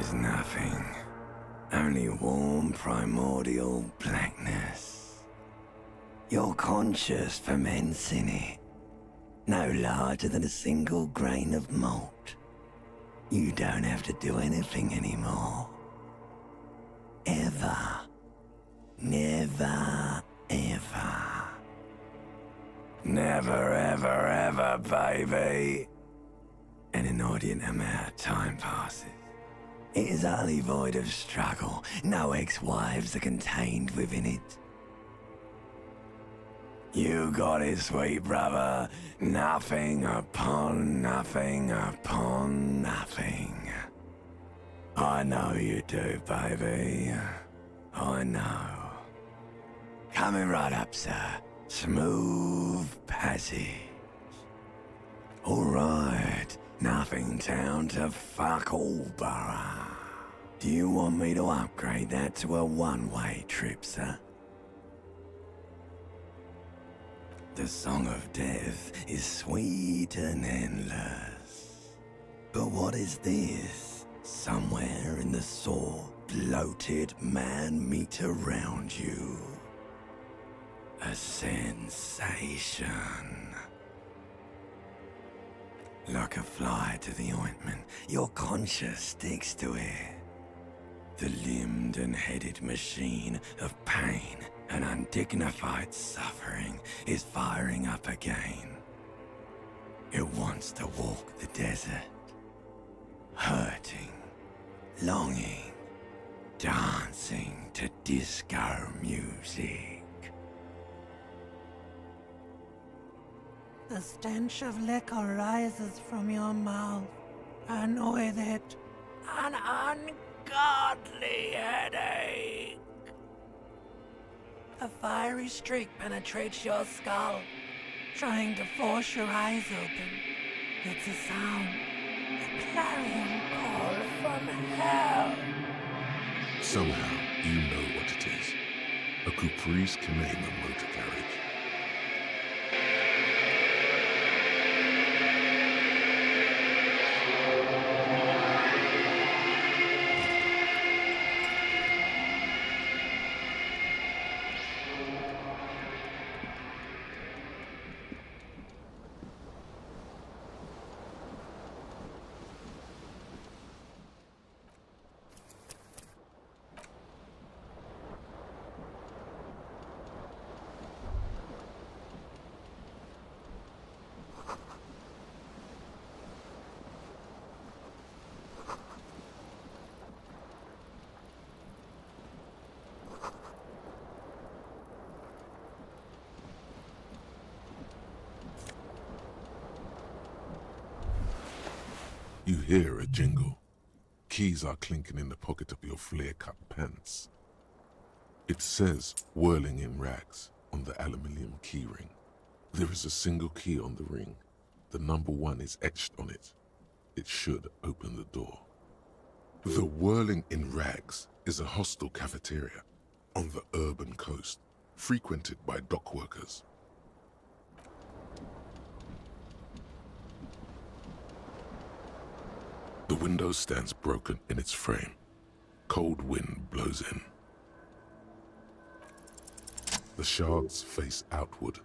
is nothing. Only warm primordial blackness. Your conscious ferments in it. No larger than a single grain of malt. You don't have to do anything anymore. Ever. Never, ever. Never, ever, ever, baby. An inordinate amount of time passes. It is utterly void of struggle. No ex-wives are contained within it. You got it, sweet brother. Nothing upon nothing upon nothing. I know you do, baby. I know. Coming right up, sir. Smooth passage. Alright, nothing down to fuck all, borough. Do you want me to upgrade that to a one-way trip, sir? The song of death is sweet and endless. But what is this? Somewhere in the sore, bloated man meet around you. A sensation. Like a fly to the ointment, your conscience sticks to it. The limbed and headed machine of pain and undignified suffering is firing up again. It wants to walk the desert, hurting, longing, dancing to disco music. The stench of liquor rises from your mouth, and with it, an ungodly headache. A fiery streak penetrates your skull, trying to force your eyes open. It's a sound, a clarion call from hell. Somehow, you know what it is. A Caprice Canema motor carriage. You hear a jingle. Keys are clinking in the pocket of your flare-cut pants. It says "whirling in rags" on the aluminium keyring. There is a single key on the ring. The number 1 is etched on it. It should open the door. The Whirling in Rags is a hostel cafeteria on the urban coast, frequented by dock workers. The window stands broken in its frame. Cold wind blows in. The shards face outward.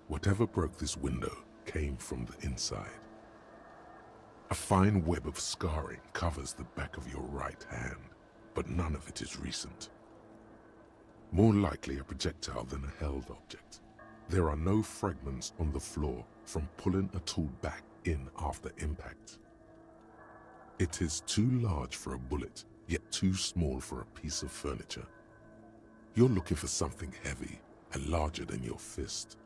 Whatever broke this window came from the inside. A fine web of scarring covers the back of your right hand, but none of it is recent. More likely a projectile than a held object. There are no fragments on the floor from pulling a tool back in after impact. It is too large for a bullet, yet too small for a piece of furniture. You're looking for something heavy and larger than your fist.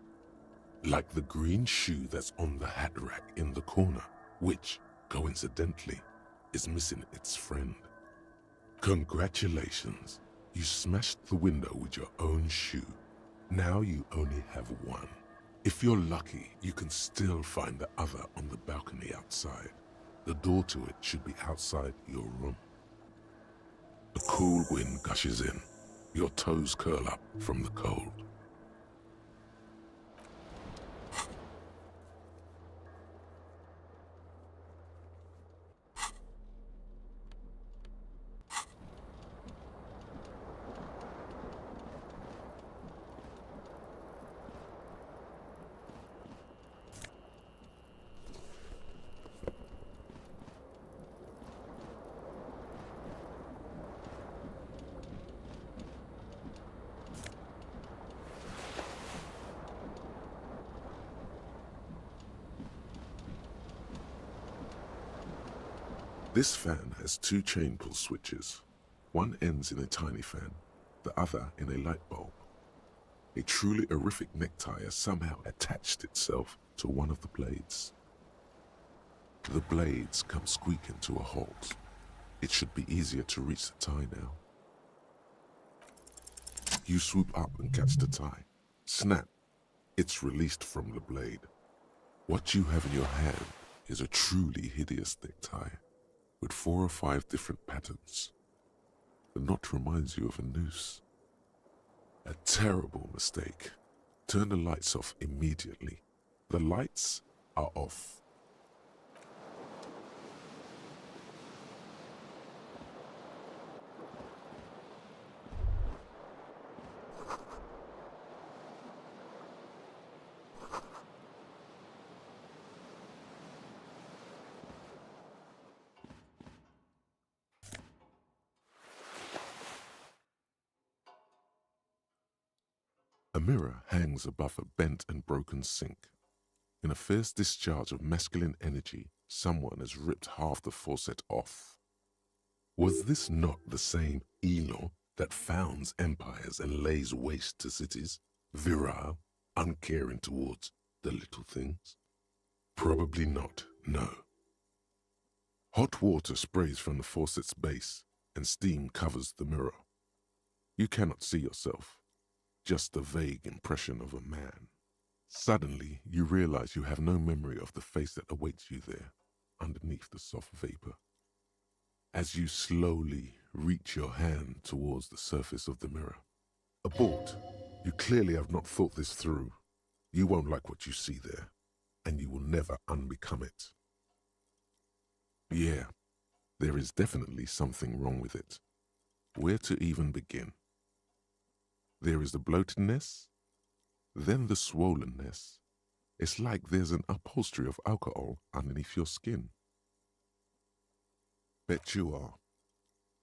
Like the green shoe that's on the hat rack in the corner, which, coincidentally, is missing its friend. Congratulations, you smashed the window with your own shoe. Now you only have one. If you're lucky, you can still find the other on the balcony outside. The door to it should be outside your room. A cool wind gushes in. Your toes curl up from the cold. This fan has two chain pull switches. One ends in a tiny fan, the other in a light bulb. A truly horrific necktie has somehow attached itself to one of the blades. The blades come squeaking to a halt. It should be easier to reach the tie now. You swoop up and catch the tie. Snap! It's released from the blade. What you have in your hand is a truly hideous necktie with 4 or 5 different patterns. The knot reminds you of a noose. A terrible mistake. Turn the lights off immediately. The lights are off. A mirror hangs above a bent and broken sink. In a fierce discharge of masculine energy, someone has ripped half the faucet off. Was this not the same Elo that founds empires and lays waste to cities, virile, uncaring towards the little things? Probably not, no. Hot water sprays from the faucet's base, and steam covers the mirror. You cannot see yourself. Just a vague impression of a man. Suddenly, you realize you have no memory of the face that awaits you there, underneath the soft vapor. As you slowly reach your hand towards the surface of the mirror. Abort. You clearly have not thought this through. You won't like what you see there, and you will never unbecome it. Yeah, there is definitely something wrong with it. Where to even begin? There is the bloatedness, then the swollenness. It's like there's an upholstery of alcohol underneath your skin. Bet you are.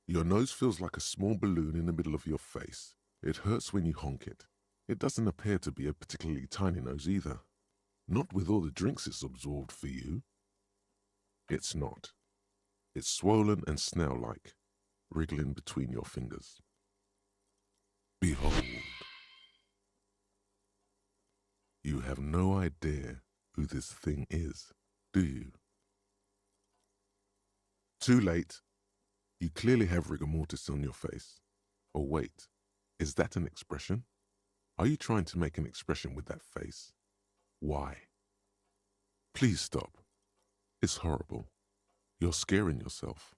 Your nose feels like a small balloon in the middle of your face. It hurts when you honk it. It doesn't appear to be a particularly tiny nose either. Not with all the drinks it's absorbed for you. It's not. It's swollen and snail-like, wriggling between your fingers. Behold. You have no idea who this thing is, do you? Too late. You clearly have rigor mortis on your face. Oh wait, is that an expression? Are you trying to make an expression with that face? Why? Please stop. It's horrible. You're scaring yourself.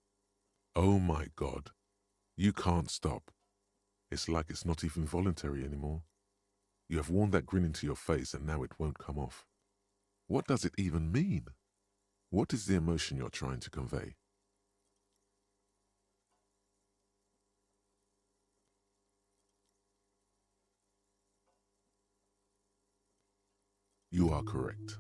Oh my God. You can't stop. It's like it's not even voluntary anymore. You have worn that grin into your face and now it won't come off. What does it even mean? What is the emotion you're trying to convey? You are correct.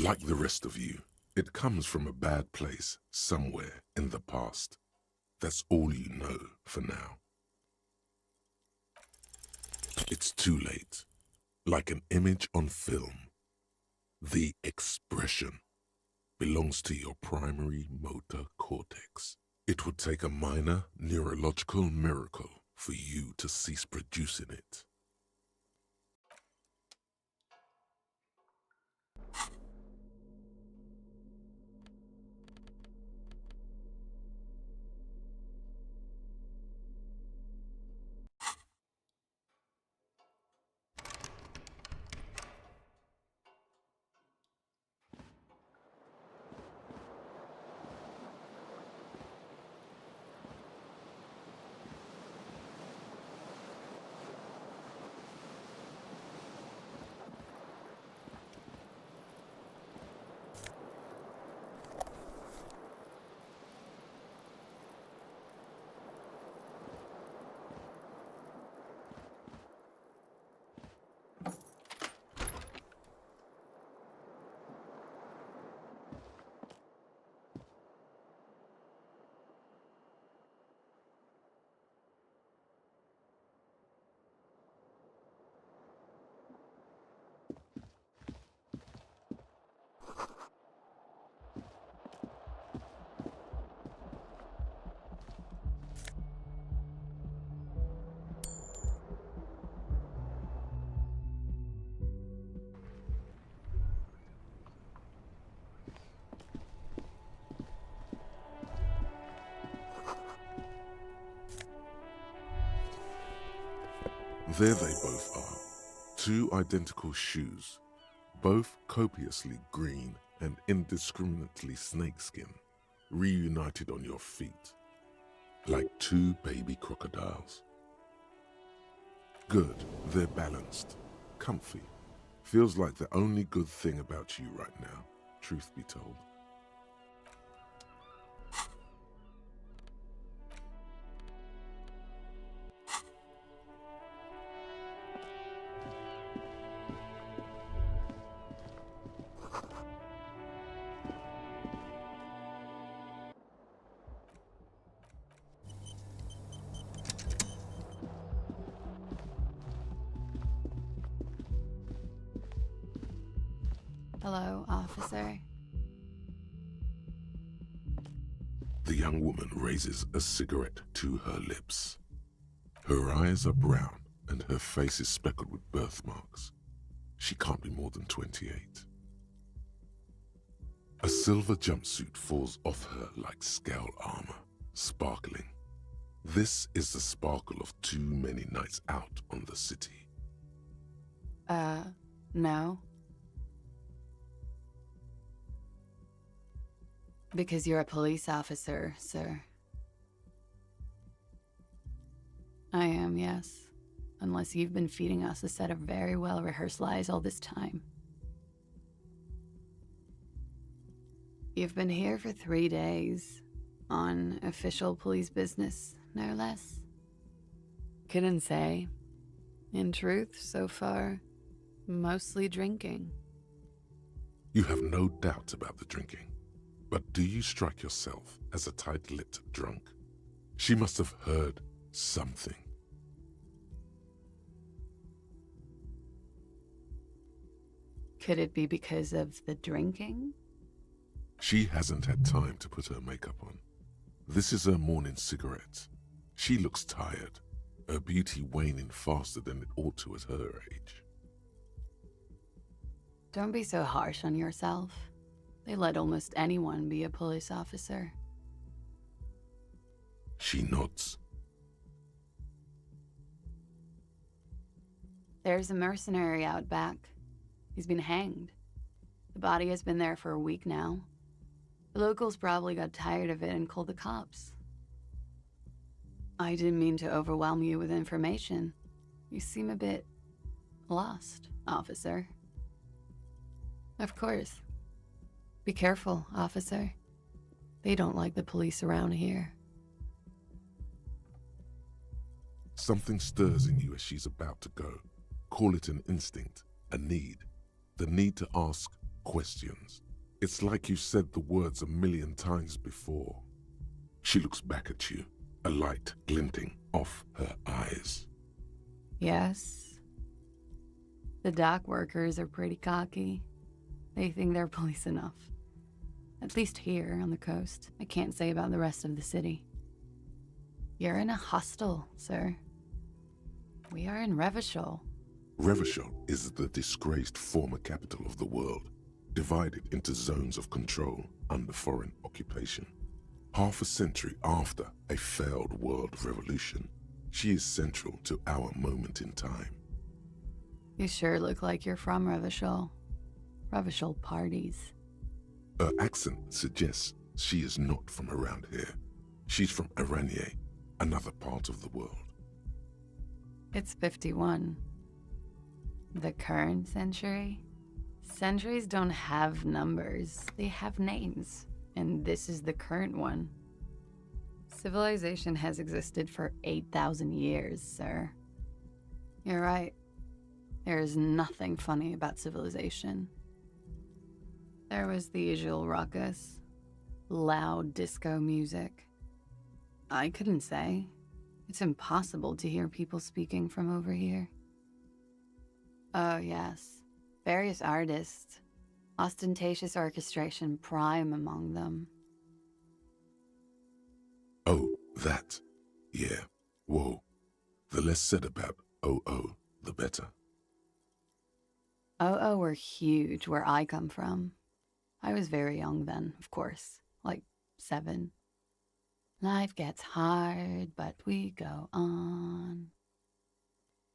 Like the rest of you, it comes from a bad place somewhere in the past. That's all you know for now. It's too late. Like an image on film. The expression belongs to your primary motor cortex. It would take a minor neurological miracle for you to cease producing it. There they both are, two identical shoes, both copiously green and indiscriminately snakeskin, reunited on your feet, like two baby crocodiles. Good, they're balanced, comfy. Feels like the only good thing about you right now, truth be told. Hello, officer. The young woman raises a cigarette to her lips. Her eyes are brown and her face is speckled with birthmarks. She can't be more than 28. A silver jumpsuit falls off her like scale armor, sparkling. This is the sparkle of too many nights out on the city. No. Because you're a police officer, sir. I am, yes. Unless you've been feeding us a set of very well-rehearsed lies all this time. You've been here for 3 days, on official police business, no less. Couldn't say. In truth, so far, mostly drinking. You have no doubt about the drinking. But do you strike yourself as a tight-lipped drunk? She must have heard something. Could it be because of the drinking? She hasn't had time to put her makeup on. This is her morning cigarette. She looks tired, her beauty waning faster than it ought to at her age. Don't be so harsh on yourself. They let almost anyone be a police officer. She nods. There's a mercenary out back. He's been hanged. The body has been there for a week now. The locals probably got tired of it and called the cops. I didn't mean to overwhelm you with information. You seem a bit lost, officer. Of course. Be careful, officer. They don't like the police around here. Something stirs in you as she's about to go. Call it an instinct, a need. The need to ask questions. It's like you've said the words 1,000,000 times before. She looks back at you, a light glinting off her eyes. Yes. The dock workers are pretty cocky. They think they're police enough. At least here on the coast. I can't say about the rest of the city. You're in a hostel, sir. We are in Revachol. Revachol is the disgraced former capital of the world, divided into zones of control under foreign occupation. Half a century after a failed world revolution, she is central to our moment in time. You sure look like you're from Revachol. Revachol parties. Her accent suggests she is not from around here. She's from Aranye, another part of the world. It's 51. The current century? Centuries don't have numbers. They have names. And this is the current one. Civilization has existed for 8,000 years, sir. You're right. There is nothing funny about civilization. There was the usual ruckus, loud disco music. I couldn't say. It's impossible to hear people speaking from over here. Oh yes, various artists, ostentatious orchestration prime among them. Oh, that. Yeah. Whoa. The less said about OO, the better. OO were huge where I come from. I was very young then, of course, like 7. Life gets hard, but we go on.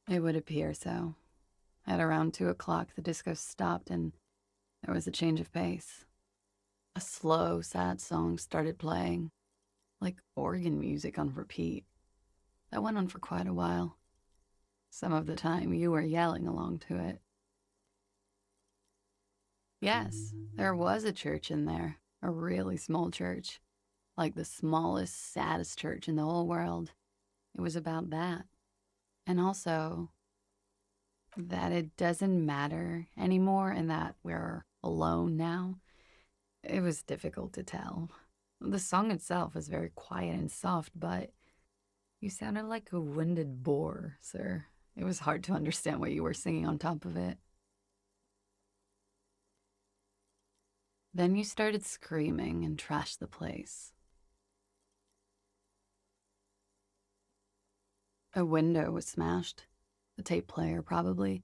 It would appear so. At around 2 o'clock, the disco stopped and there was a change of pace. A slow, sad song started playing, like organ music on repeat. That went on for quite a while. Some of the time, you were yelling along to it. Yes, there was a church in there, a really small church, like the smallest, saddest church in the whole world. It was about that. And also, that it doesn't matter anymore and that we're alone now. It was difficult to tell. The song itself was very quiet and soft, but you sounded like a winded boar, sir. It was hard to understand what you were singing on top of it. Then you started screaming and trashed the place. A window was smashed. The tape player, probably.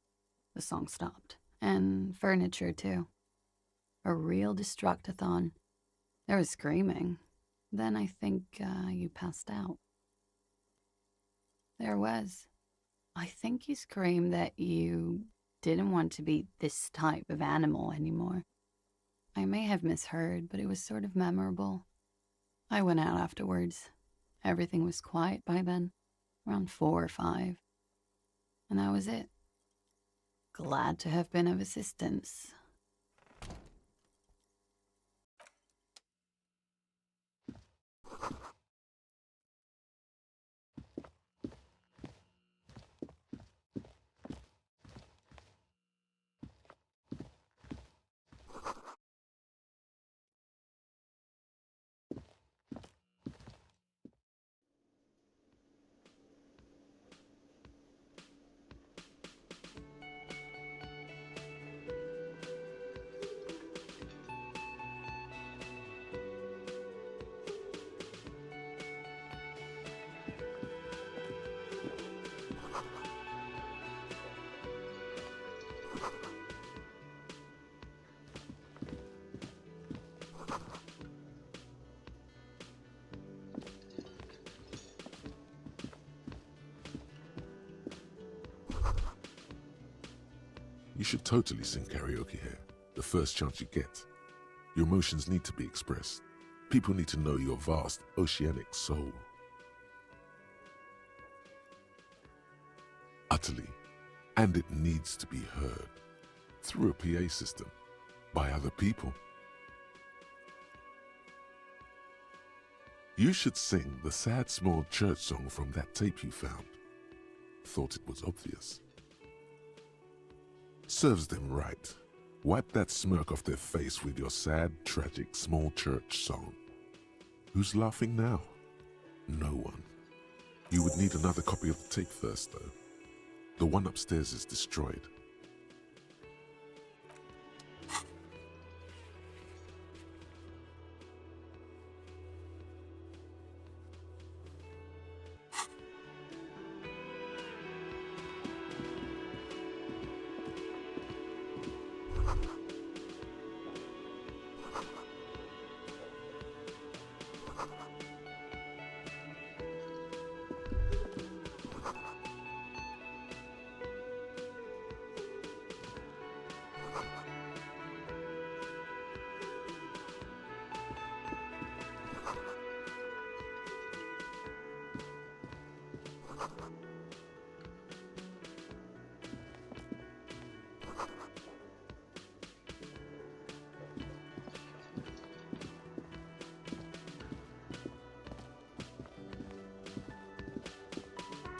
The song stopped. And furniture, too. A real destructathon. There was screaming. Then I think you passed out. There was. I think you screamed that you didn't want to be this type of animal anymore. I may have misheard, but it was sort of memorable. I went out afterwards. Everything was quiet by then, around 4 or 5. And that was it. Glad to have been of assistance. You should totally sing karaoke here, the first chance you get. Your emotions need to be expressed. People need to know your vast, oceanic soul. Utterly. And it needs to be heard. Through a PA system. By other people. You should sing the sad small church song from that tape you found. Thought it was obvious. Serves them right. Wipe that smirk off their face with your sad, tragic, small church song. Who's laughing now? No one. You would need another copy of the tape first, though. The one upstairs is destroyed.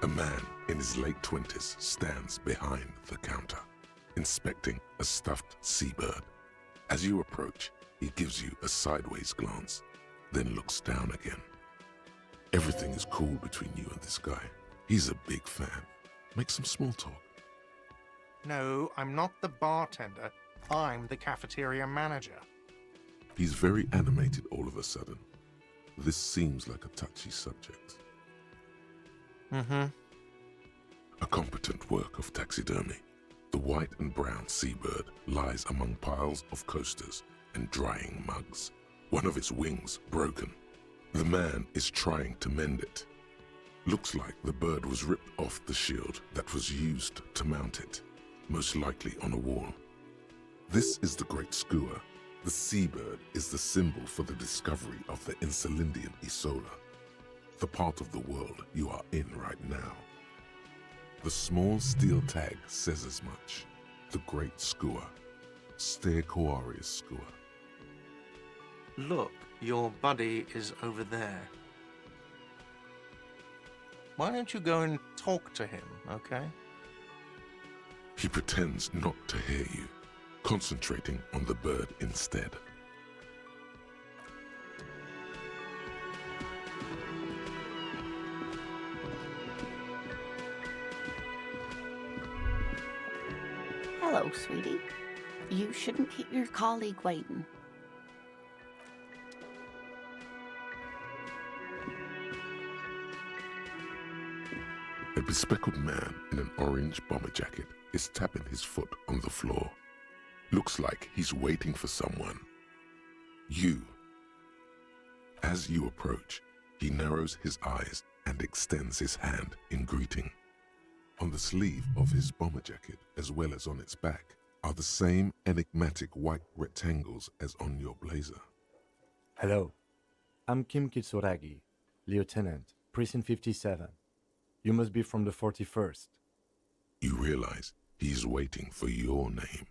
A man in his late 20s stands behind the counter, inspecting a stuffed seabird. As you approach, he gives you a sideways glance, then looks down again. Everything is cool between you and this guy. He's a big fan. Make some small talk. No, I'm not the bartender. I'm the cafeteria manager. He's very animated all of a sudden. This seems like a touchy subject. A competent work of taxidermy. The white and brown seabird lies among piles of coasters and drying mugs. One of its wings broken. The man is trying to mend it. Looks like the bird was ripped off the shield that was used to mount it, most likely on a wall. This is the great skua. The seabird is the symbol for the discovery of the Insulindian Isola, the part of the world you are in right now. The small steel tag says as much. The great skua, Stegosaurus skua. Look, your buddy is over there. Why don't you go and talk to him, okay? He pretends not to hear you, concentrating on the bird instead. Hello, sweetie. You shouldn't keep your colleague waiting. A bespectacled man in an orange bomber jacket is tapping his foot on the floor. Looks like he's waiting for someone. You. As you approach, he narrows his eyes and extends his hand in greeting. On the sleeve of his bomber jacket, as well as on its back, are the same enigmatic white rectangles as on your blazer. Hello, I'm Kim Kitsuragi, Lieutenant, Precinct 57. You must be from the 41st. You realize he's waiting for your name.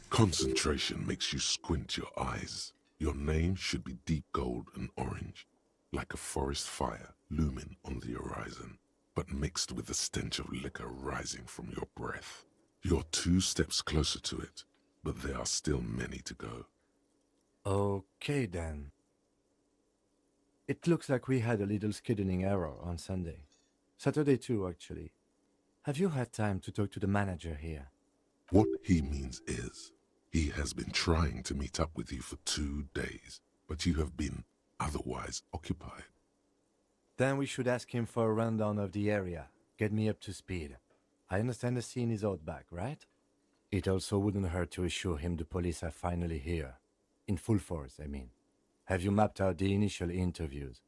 Concentration makes you squint your eyes. Your name should be deep gold and orange, like a forest fire looming on the horizon, but mixed with the stench of liquor rising from your breath. You're 2 steps closer to it, but there are still many to go. Okay then. It looks like we had a little scheduling error on Sunday. Saturday too, actually. Have you had time to talk to the manager here? What he means is, he has been trying to meet up with you for 2 days, but you have been otherwise occupied. Then we should ask him for a rundown of the area. Get me up to speed. I understand the scene is out back, right? It also wouldn't hurt to assure him the police are finally here. In full force, I mean. Have you mapped out the initial interviews?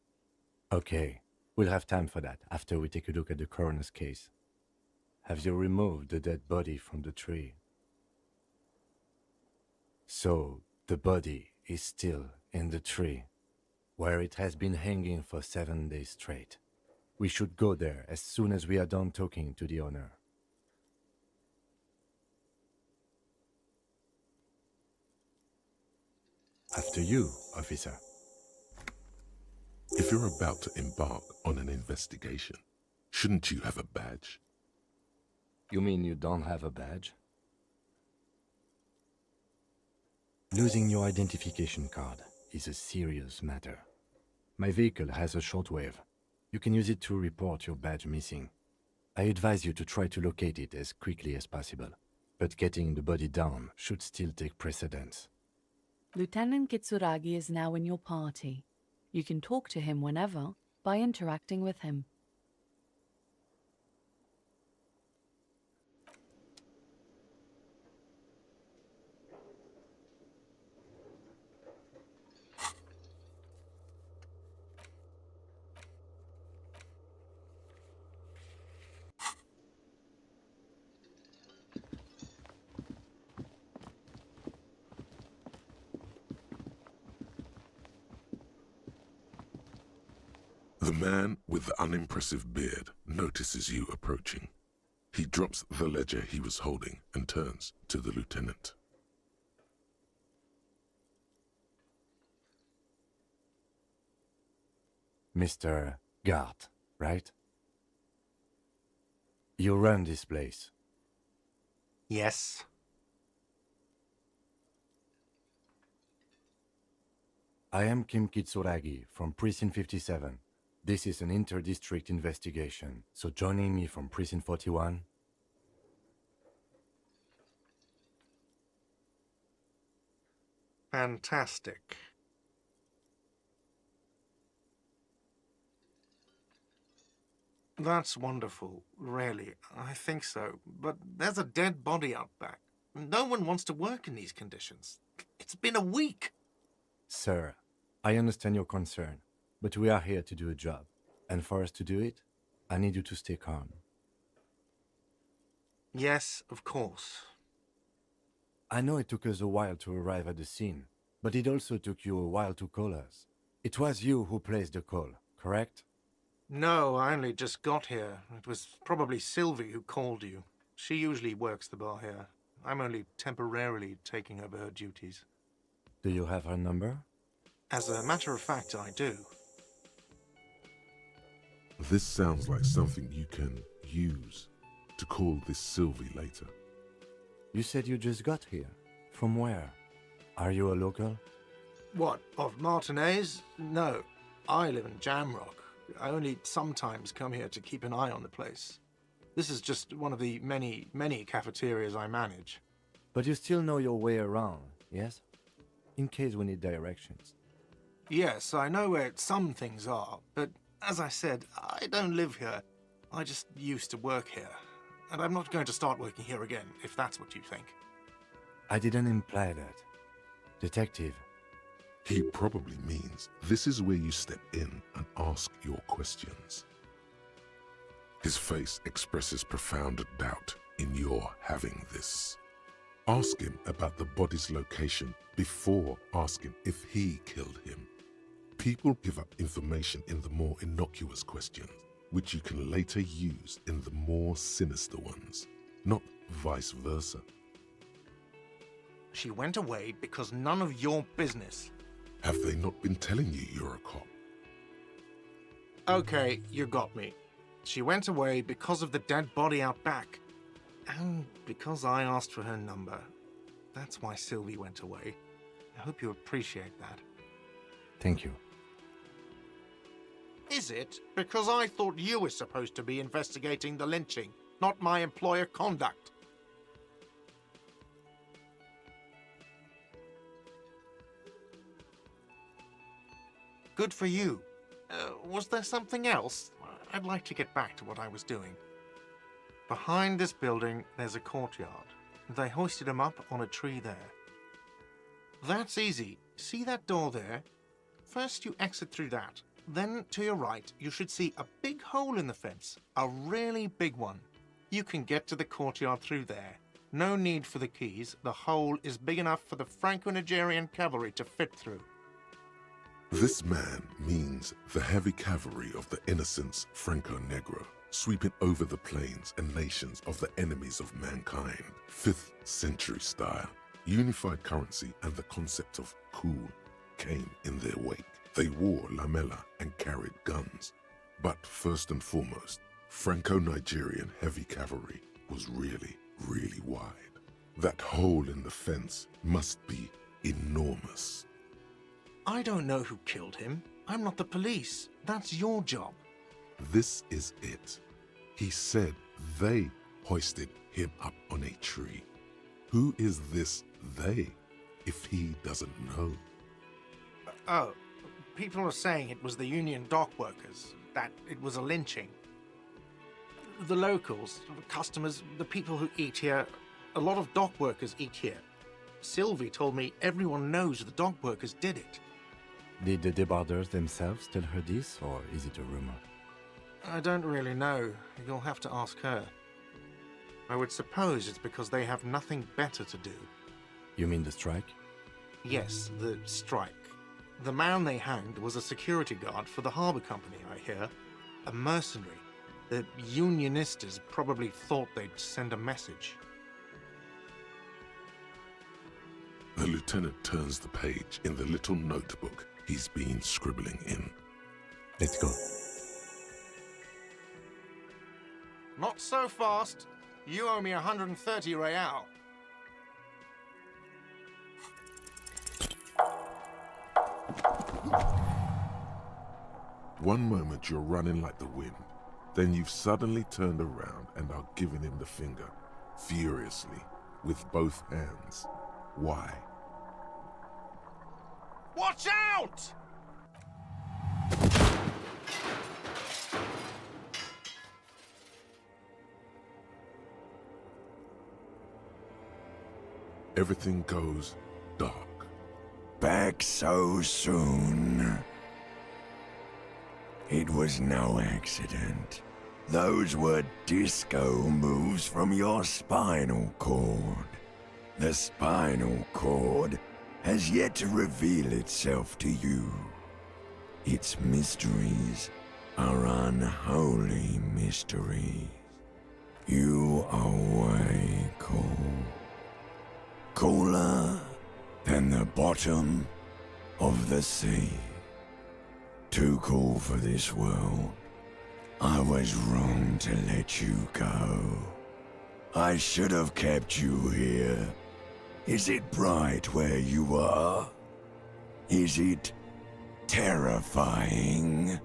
Okay, we'll have time for that after we take a look at the coroner's case. Have you removed the dead body from the tree? So, the body is still in the tree, where it has been hanging for 7 days straight. We should go there as soon as we are done talking to the owner. After you, officer. If you're about to embark on an investigation, shouldn't you have a badge? You mean you don't have a badge? Losing your identification card is a serious matter. My vehicle has a shortwave. You can use it to report your badge missing. I advise you to try to locate it as quickly as possible, but getting the body down should still take precedence. Lieutenant Kitsuragi is now in your party. You can talk to him whenever by interacting with him. The man with the unimpressive beard notices you approaching. He drops the ledger he was holding and turns to the lieutenant. Mr. Gart, right? You run this place. Yes. I am Kim Kitsuragi from Precinct 57. This is an inter-district investigation, so joining me from Precinct 41... Fantastic. That's wonderful, really. I think so. But there's a dead body out back. No one wants to work in these conditions. It's been a week. Sir, I understand your concern, But we are here to do a job. And for us to do it, I need you to stay calm. Yes, of course. I know it took us a while to arrive at the scene, but it also took you a while to call us. It was you who placed the call, correct? No, I only just got here. It was probably Sylvie who called you. She usually works the bar here. I'm only temporarily taking over her duties. Do you have her number? As a matter of fact, I do. This sounds like something you can use to call this Sylvie later. You said you just got here. From where? Are you a local? What, of Martinez? No, I live in Jamrock. I only sometimes come here to keep an eye on the place. This is just one of the many, many cafeterias I manage. But you still know your way around, yes? In case we need directions. Yes, I know where some things are, but as I said, I don't live here. I just used to work here. And I'm not going to start working here again, if that's what you think. I didn't imply that. Detective. He probably means this is where you step in and ask your questions. His face expresses profound doubt in your having this. Ask him about the body's location before asking if he killed him. People give up information in the more innocuous questions, which you can later use in the more sinister ones, not vice versa. She went away because none of your business. Have they not been telling you you're a cop? Okay, you got me. She went away because of the dead body out back. And because I asked for her number. That's why Sylvie went away. I hope you appreciate that. Thank you. Is it? Because I thought you were supposed to be investigating the lynching, not my employer conduct. Good for you. Was there something else? I'd like to get back to what I was doing. Behind this building, there's a courtyard. They hoisted him up on a tree there. That's easy. See that door there? First you exit through that. Then, to your right, you should see a big hole in the fence. A really big one. You can get to the courtyard through there. No need for the keys. The hole is big enough for the Franco-Nigerian cavalry to fit through. This man means the heavy cavalry of the innocents Franco-Negro, sweeping over the plains and nations of the enemies of mankind. 5th century style. Unified currency and the concept of cool came in their wake. They wore lamella and carried guns. But first and foremost, Franco-Nigerian heavy cavalry was really, really wide. That hole in the fence must be enormous. I don't know who killed him. I'm not the police. That's your job. This is it. He said they hoisted him up on a tree. Who is this they, if he doesn't know? Oh, people are saying it was the union dock workers, that it was a lynching. The locals, the customers, the people who eat here, a lot of dock workers eat here. Sylvie told me everyone knows the dock workers did it. Did the debarders themselves tell her this, or is it a rumor? I don't really know. You'll have to ask her. I would suppose it's because they have nothing better to do. You mean the strike? Yes, the strike. The man they hanged was a security guard for the harbour company, I hear. A mercenary. The unionistas probably thought they'd send a message. The lieutenant turns the page in the little notebook he's been scribbling in. Let's go. Not so fast. You owe me 130 real. One moment you're running like the wind, then you've suddenly turned around and are giving him the finger, furiously, with both hands. Why? Watch out! Everything goes dark. Back so soon. It was no accident. Those were disco moves from your spinal cord. The spinal cord has yet to reveal itself to you. Its mysteries are unholy mysteries. You are way cool. Cooler than the bottom of the sea. Too cool for this world. I was wrong to let you go. I should have kept you here. Is it bright where you are? Is it terrifying?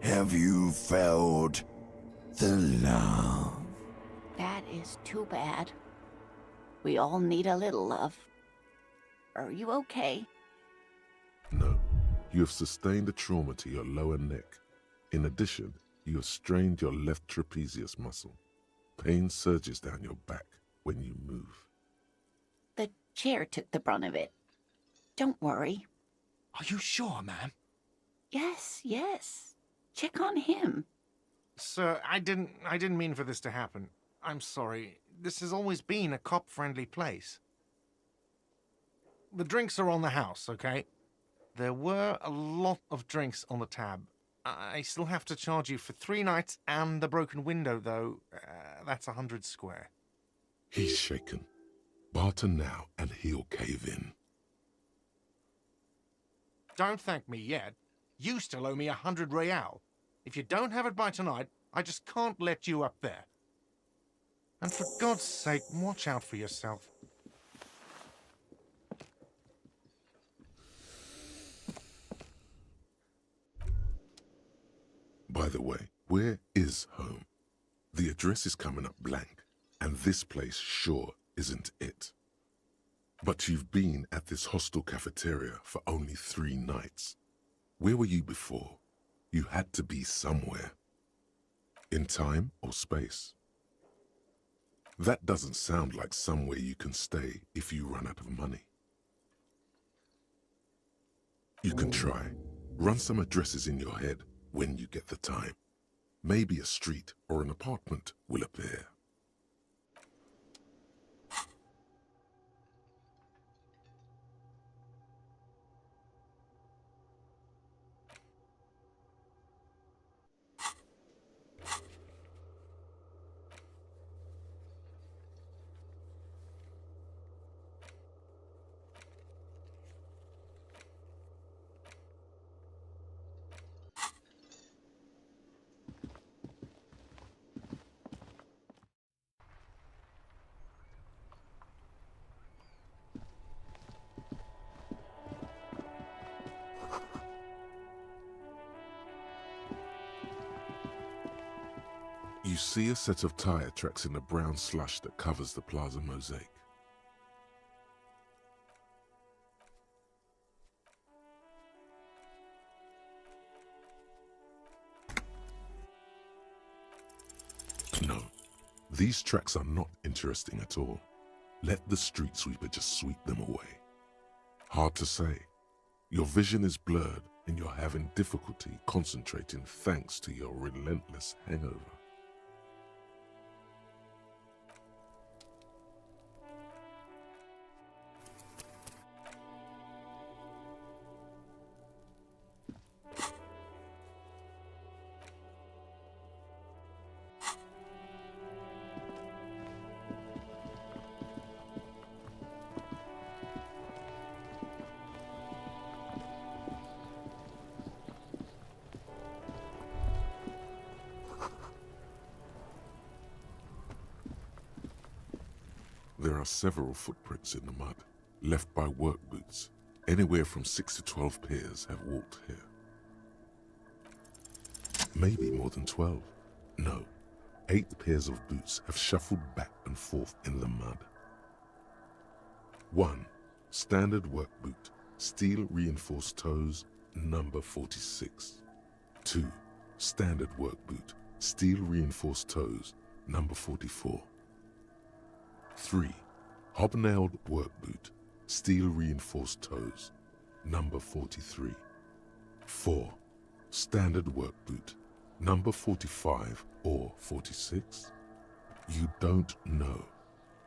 Have you felt the love? That is too bad. We all need a little love. Are you okay? No. You have sustained a trauma to your lower neck. In addition, you have strained your left trapezius muscle. Pain surges down your back when you move. The chair took the brunt of it. Don't worry. Are you sure, ma'am? Yes, yes. Check on him. Sir, I didn't mean for this to happen. I'm sorry. This has always been a cop-friendly place. The drinks are on the house, okay? There were a lot of drinks on the tab. I still have to charge you for 3 nights and the broken window, though. That's 100 square. He's shaken. Barter now and he'll cave in. Don't thank me yet. You still owe me 100 real. If you don't have it by tonight, I just can't let you up there. And for God's sake, watch out for yourself. By the way, where is home? The address is coming up blank, and this place sure isn't it. But you've been at this hostel cafeteria for only 3 nights. Where were you before? You had to be somewhere. In time or space? That doesn't sound like somewhere you can stay if you run out of money. You can try. Run some addresses in your head when you get the time. Maybe a street or an apartment will appear. You see a set of tire tracks in the brown slush that covers the plaza mosaic. No, these tracks are not interesting at all. Let the street sweeper just sweep them away. Hard to say. Your vision is blurred and you're having difficulty concentrating thanks to your relentless hangover. There are several footprints in the mud, left by work boots. Anywhere from 6 to 12 pairs have walked here. Maybe more than 12. No, 8 pairs of boots have shuffled back and forth in the mud. 1. Standard work boot, steel reinforced toes, number 46. 2. Standard work boot, steel reinforced toes, number 44. 3. Hobnailed work boot, steel reinforced toes, number 43. 4. Standard work boot, number 45 or 46? You don't know.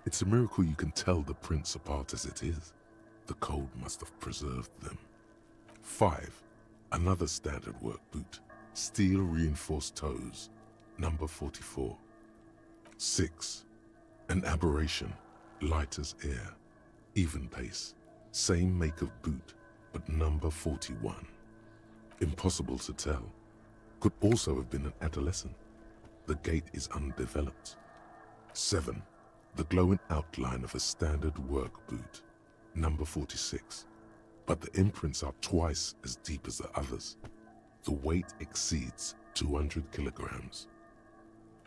It's a miracle you can tell the prints apart as it is. The cold must have preserved them. 5. Another standard work boot, steel reinforced toes, number 44. 6. An aberration, light as air, even pace, same make of boot, but number 41. Impossible to tell. Could also have been an adolescent. The gait is undeveloped. 7. The glowing outline of a standard work boot, number 46. But the imprints are twice as deep as the others. The weight exceeds 200 kilograms.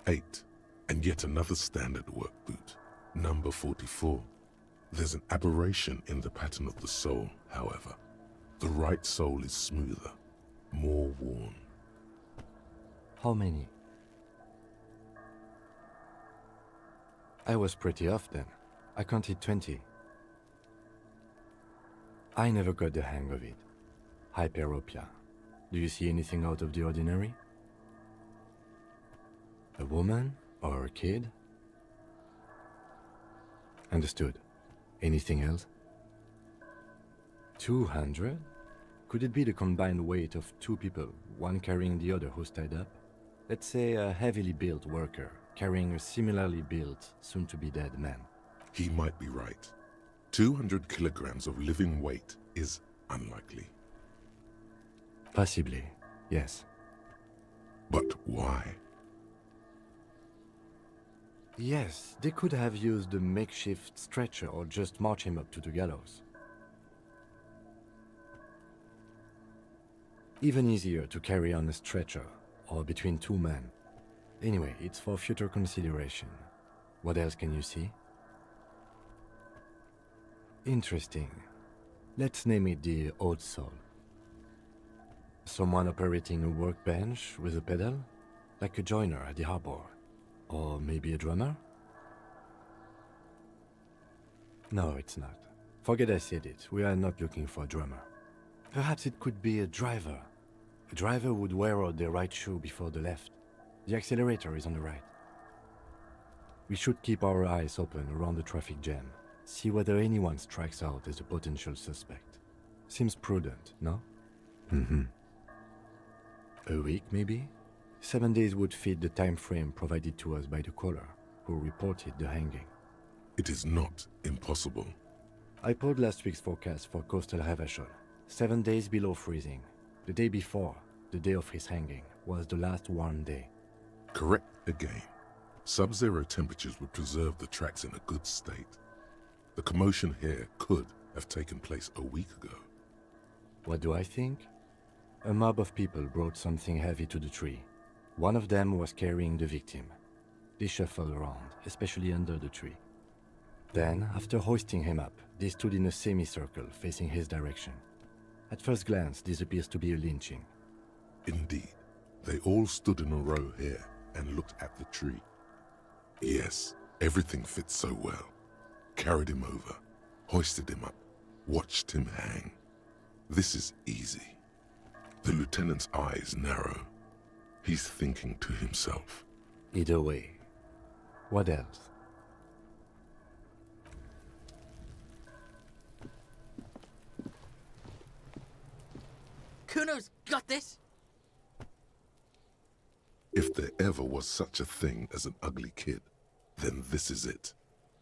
8. And yet another standard work boot, number 44. There's an aberration in the pattern of the sole, however. The right sole is smoother, more worn. How many? I was pretty off then. I counted 20. I never got the hang of it. Hyperopia. Do you see anything out of the ordinary? A woman or a kid? Understood. Anything else? 200? Could it be the combined weight of two people, one carrying the other who's tied up? Let's say a heavily built worker carrying a similarly built, soon-to-be-dead man. He might be right. 200 kilograms of living weight is unlikely. Possibly, yes. But why? Yes, they could have used a makeshift stretcher or just march him up to the gallows. Even easier to carry on a stretcher, or between two men. Anyway, it's for future consideration. What else can you see? Interesting. Let's name it the old soul. Someone operating a workbench with a pedal? Like a joiner at the harbor. Or maybe a drummer? No, it's not. Forget I said it. We are not looking for a drummer. Perhaps it could be a driver. A driver would wear out the right shoe before the left. The accelerator is on the right. We should keep our eyes open around the traffic jam. See whether anyone strikes out as a potential suspect. Seems prudent, no? A week, maybe? 7 days would fit the time frame provided to us by the caller, who reported the hanging. It is not impossible. I pulled last week's forecast for coastal Havashol. 7 days below freezing. The day before, the day of his hanging, was the last warm day. Correct again. Sub-zero temperatures would preserve the tracks in a good state. The commotion here could have taken place a week ago. What do I think? A mob of people brought something heavy to the tree. One of them was carrying the victim. They shuffled around, especially under the tree. Then, after hoisting him up, they stood in a semicircle facing his direction. At first glance, this appears to be a lynching. Indeed, they all stood in a row here and looked at the tree. Yes, everything fits so well. Carried him over, hoisted him up, watched him hang. This is easy. The lieutenant's eyes narrow. He's thinking to himself. Either way. What else? Kuno's got this! If there ever was such a thing as an ugly kid, then this is it.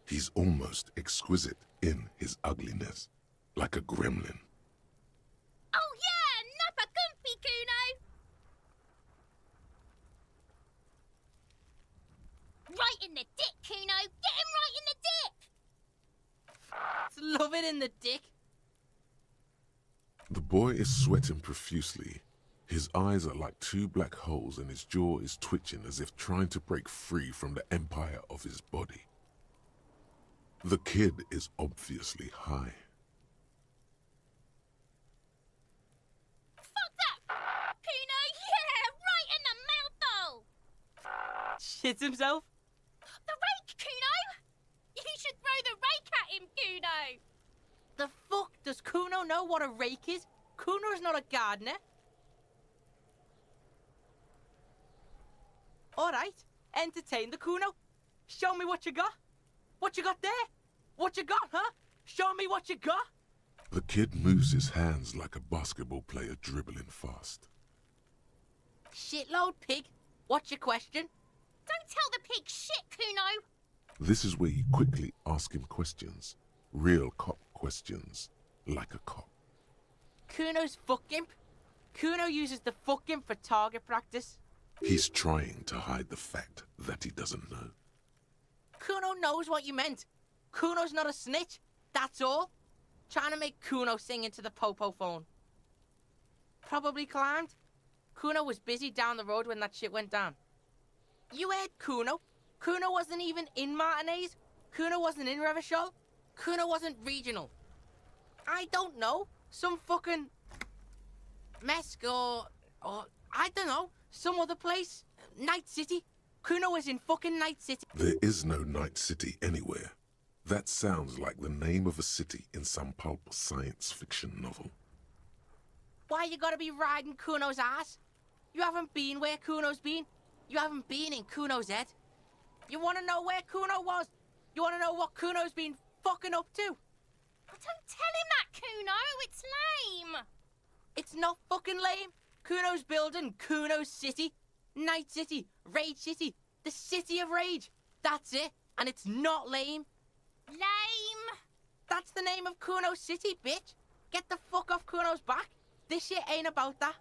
He's almost exquisite in his ugliness, like a gremlin. Oh yeah, nappa gumpy, Kuno! Right in the dick, Kuno! Get him right in the dick! Love it in the dick. The boy is sweating profusely. His eyes are like two black holes and his jaw is twitching as if trying to break free from the empire of his body. The kid is obviously high. Fuck that! Kuno, yeah! Right in the mouthful! Shits himself? The rake, Kuno! You should throw the rake at him, Kuno! The fuck? Does Kuno know what a rake is? Kuno's not a gardener. All right, entertain the Kuno. Show me what you got. What you got there? What you got, huh? Show me what you got. The kid moves his hands like a basketball player dribbling fast. Shitload pig. What's your question? Don't tell the pig shit, Kuno. This is where you quickly ask him questions. Real cop questions. Like a cop. Kuno's fuck imp. Kuno uses the fuck imp for target practice. He's trying to hide the fact that he doesn't know. Kuno knows what you meant. Kuno's not a snitch. That's all. Trying to make Kuno sing into the popo phone. Probably climbed. Kuno was busy down the road when that shit went down. You heard Kuno. Kuno wasn't even in Martinez. Kuno wasn't in Revachol. Kuno wasn't regional. I don't know. Some fucking Mesk or I don't know. Some other place. Night City. Kuno was in fucking Night City. There is no Night City anywhere. That sounds like the name of a city in some pulp science fiction novel. Why you gotta be riding Kuno's ass? You haven't been where Kuno's been. You haven't been in Kuno's head. You wanna know where Kuno was? You wanna know what Kuno's been fucking up to? Don't tell him that, Kuno. It's lame. It's not fucking lame. Kuno's building Kuno's City. Night City. Rage City. The City of Rage. That's it. And it's not lame. Lame. That's the name of Kuno's City, bitch. Get the fuck off Kuno's back. This shit ain't about that.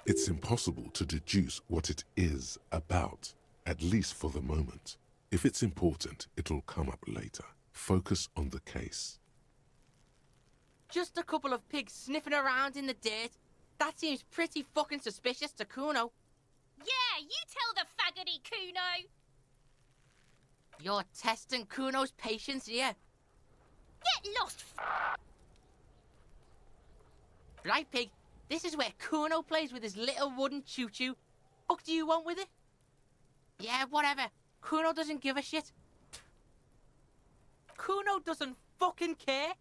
It's impossible to deduce what it is about, at least for the moment. If it's important, it'll come up later. Focus on the case. Just a couple of pigs sniffing around in the dirt. That seems pretty fucking suspicious to Kuno. Yeah, you tell the faggoty, Kuno. You're testing Kuno's patience here. Get lost, Right, pig. This is where Kuno plays with his little wooden choo-choo. What do you want with it? Yeah, whatever. Kuno doesn't give a shit. Kuno doesn't fucking care.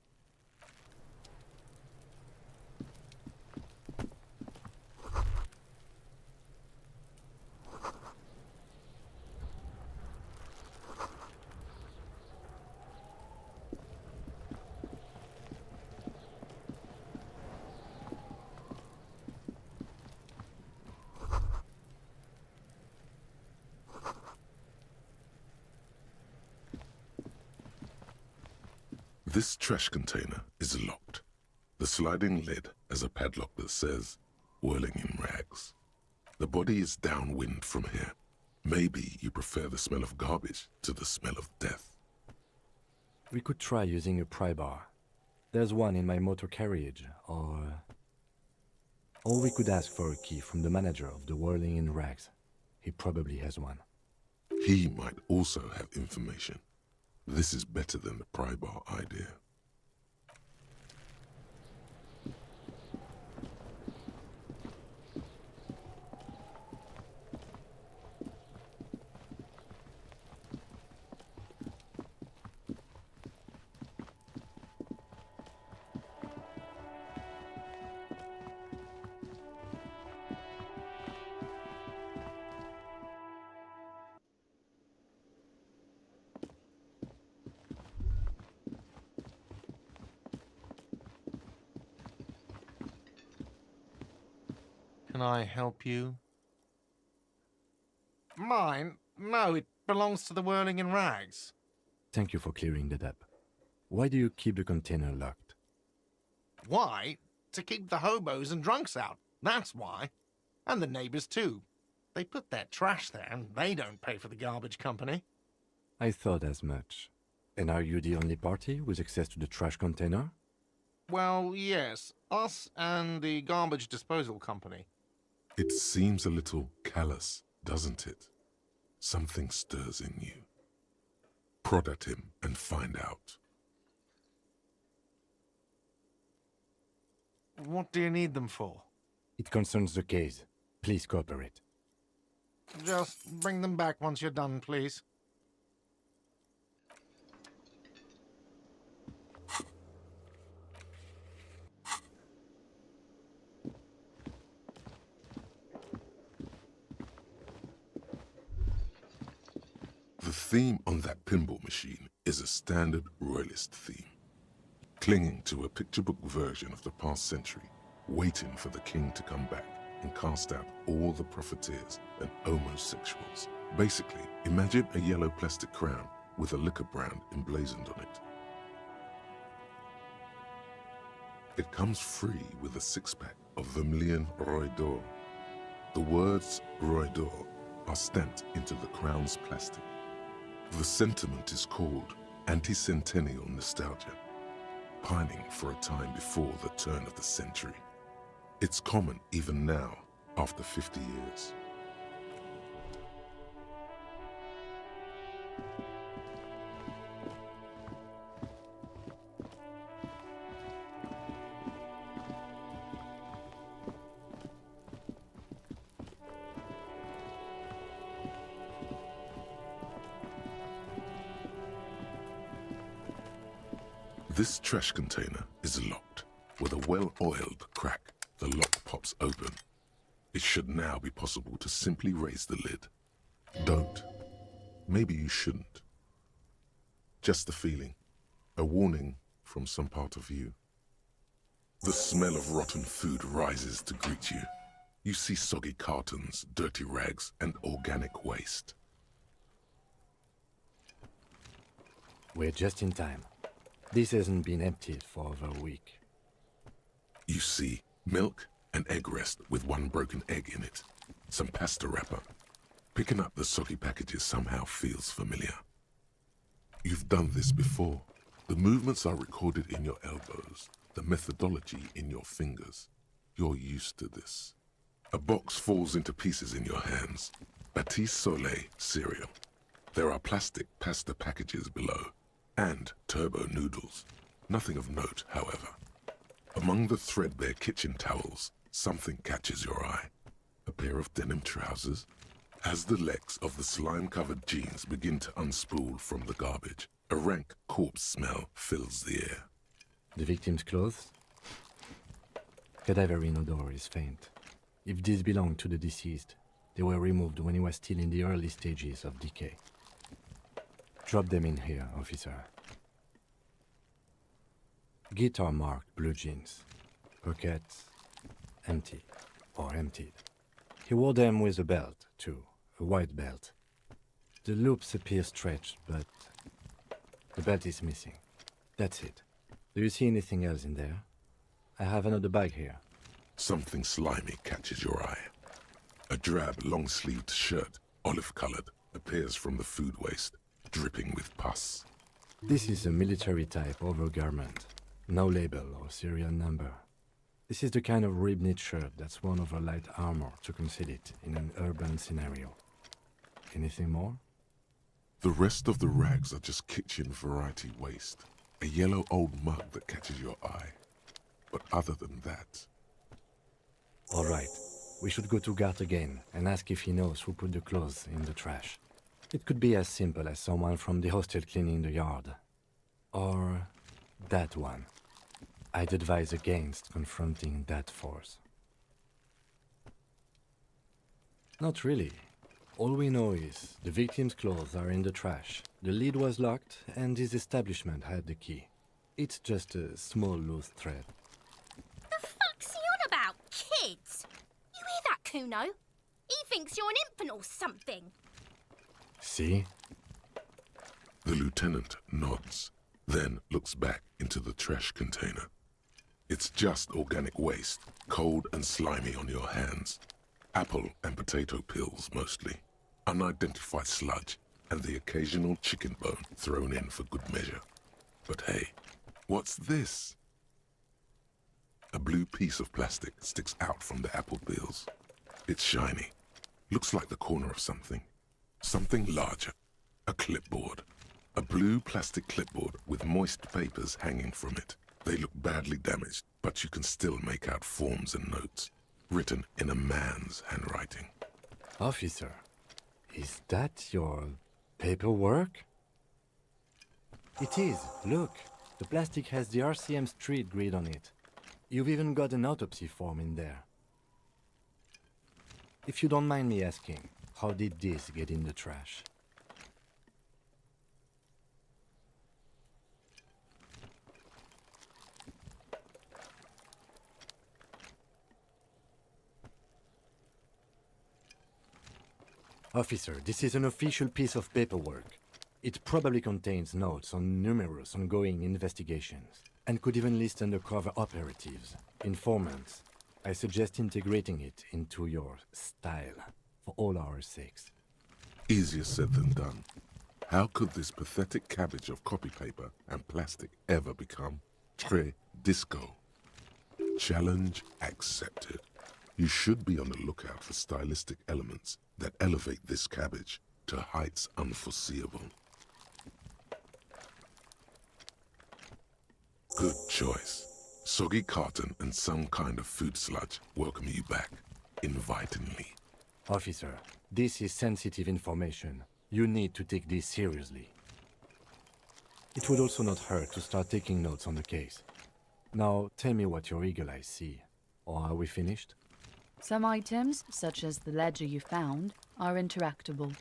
This trash container is locked. The sliding lid has a padlock that says, whirling in rags. The body is downwind from here. Maybe you prefer the smell of garbage to the smell of death. We could try using a pry bar. There's one in my motor carriage, or we could ask for a key from the manager of the Whirling in Rags. He probably has one. He might also have information. This is better than the pry bar idea. Can I help you? Mine? No, it belongs to the Whirling in Rags. Thank you for clearing that up. Why do you keep the container locked? Why? To keep the hobos and drunks out. That's why. And the neighbors too. They put their trash there and they don't pay for the garbage company. I thought as much. And are you the only party with access to the trash container? Well, yes. Us and the garbage disposal company. It seems a little callous, doesn't it? Something stirs in you. Prod at him and find out. What do you need them for? It concerns the case. Please cooperate. Just bring them back once you're done, please. theme on that pinball machine is a standard royalist theme, clinging to a picture book version of the past century, waiting for the king to come back and cast out all the profiteers and homosexuals. Basically, imagine a yellow plastic crown with a liquor brand emblazoned on it. It comes free with a six-pack of Vermilion Roy d'Or. The words Roy d'Or are stamped into the crown's plastic. The sentiment is called anti-centennial nostalgia, pining for a time before the turn of the century. It's common even now, after 50 years. This trash container is locked. With a well-oiled crack, the lock pops open. It should now be possible to simply raise the lid. Don't. Maybe you shouldn't. Just a feeling. A warning from some part of you. The smell of rotten food rises to greet you. You see soggy cartons, dirty rags, and organic waste. We're just in time. This hasn't been emptied for over a week. You see milk and egg rest with one broken egg in it. Some pasta wrapper. Picking up the soggy packages somehow feels familiar. You've done this before. The movements are recorded in your elbows, the methodology in your fingers. You're used to this. A box falls into pieces in your hands. Baptiste Soleil cereal. There are plastic pasta packages below. And turbo noodles. Nothing of note, however. Among the threadbare kitchen towels, something catches your eye. A pair of denim trousers. As the legs of the slime-covered jeans begin to unspool from the garbage, a rank corpse smell fills the air. The victim's clothes? Cadaverine odor is faint. If these belong to the deceased, they were removed when he was still in the early stages of decay. Drop them in here, officer. Guitar-marked blue jeans. Pockets empty or emptied. He wore them with a belt, too. A white belt. The loops appear stretched, but the belt is missing. That's it. Do you see anything else in there? I have another bag here. Something slimy catches your eye. A drab, long-sleeved shirt, olive-colored, appears from the food waste, dripping with pus. This is a military-type overgarment. No label or serial number. This is the kind of rib-knit shirt that's worn over light armor to conceal it in an urban scenario. Anything more? The rest of the rags are just kitchen variety waste. A yellow old mug that catches your eye. But other than that... All right. We should go to Gart again and ask if he knows who put the clothes in the trash. It could be as simple as someone from the hostel cleaning the yard. Or that one. I'd advise against confronting that force. Not really. All we know is the victim's clothes are in the trash, the lid was locked, and his establishment had the key. It's just a small loose thread. The fuck's he on about, kids? You hear that, Kuno? He thinks you're an infant or something. See? The lieutenant nods, then looks back into the trash container. It's just organic waste, cold and slimy on your hands. Apple and potato peels, mostly. Unidentified sludge, and the occasional chicken bone thrown in for good measure. But hey, what's this? A blue piece of plastic sticks out from the apple peels. It's shiny. Looks like the corner of something. Something larger. A clipboard. A blue plastic clipboard with moist papers hanging from it. They look badly damaged, but you can still make out forms and notes, written in a man's handwriting. Officer, is that your paperwork? It is. Look, the plastic has the RCM street grid on it. You've even got an autopsy form in there. If you don't mind me asking, how did this get in the trash? Officer, this is an official piece of paperwork. It probably contains notes on numerous ongoing investigations, and could even list undercover operatives, informants. I suggest integrating it into your style, for all our sakes. Easier said than done. How could this pathetic cabbage of copy paper and plastic ever become très disco? Challenge accepted. You should be on the lookout for stylistic elements that elevate this cabbage to heights unforeseeable. Good choice. Soggy carton and some kind of food sludge welcome you back, invitingly. Officer, this is sensitive information. You need to take this seriously. It would also not hurt to start taking notes on the case. Now, tell me what your eagle eyes see. Or are we finished? Some items, such as the ledger you found, are interactable.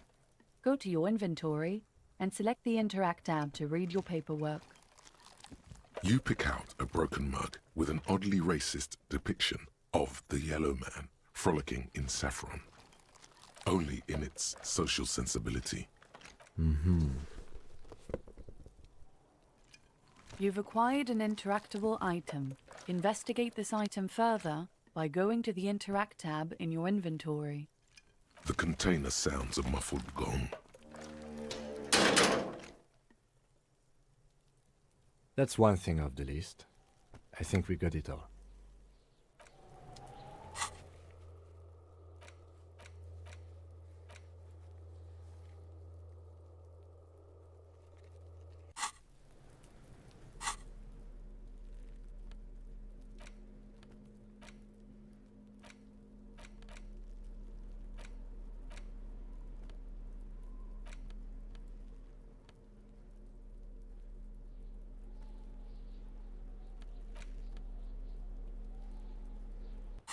Go to your inventory and select the Interact tab to read your paperwork. You pick out a broken mug with an oddly racist depiction of the yellow man frolicking in saffron. Only in its social sensibility. You've acquired an interactable item. Investigate this item further by going to the Interact tab in your inventory. The container sounds a muffled gong. That's one thing off the list. I think we got it all.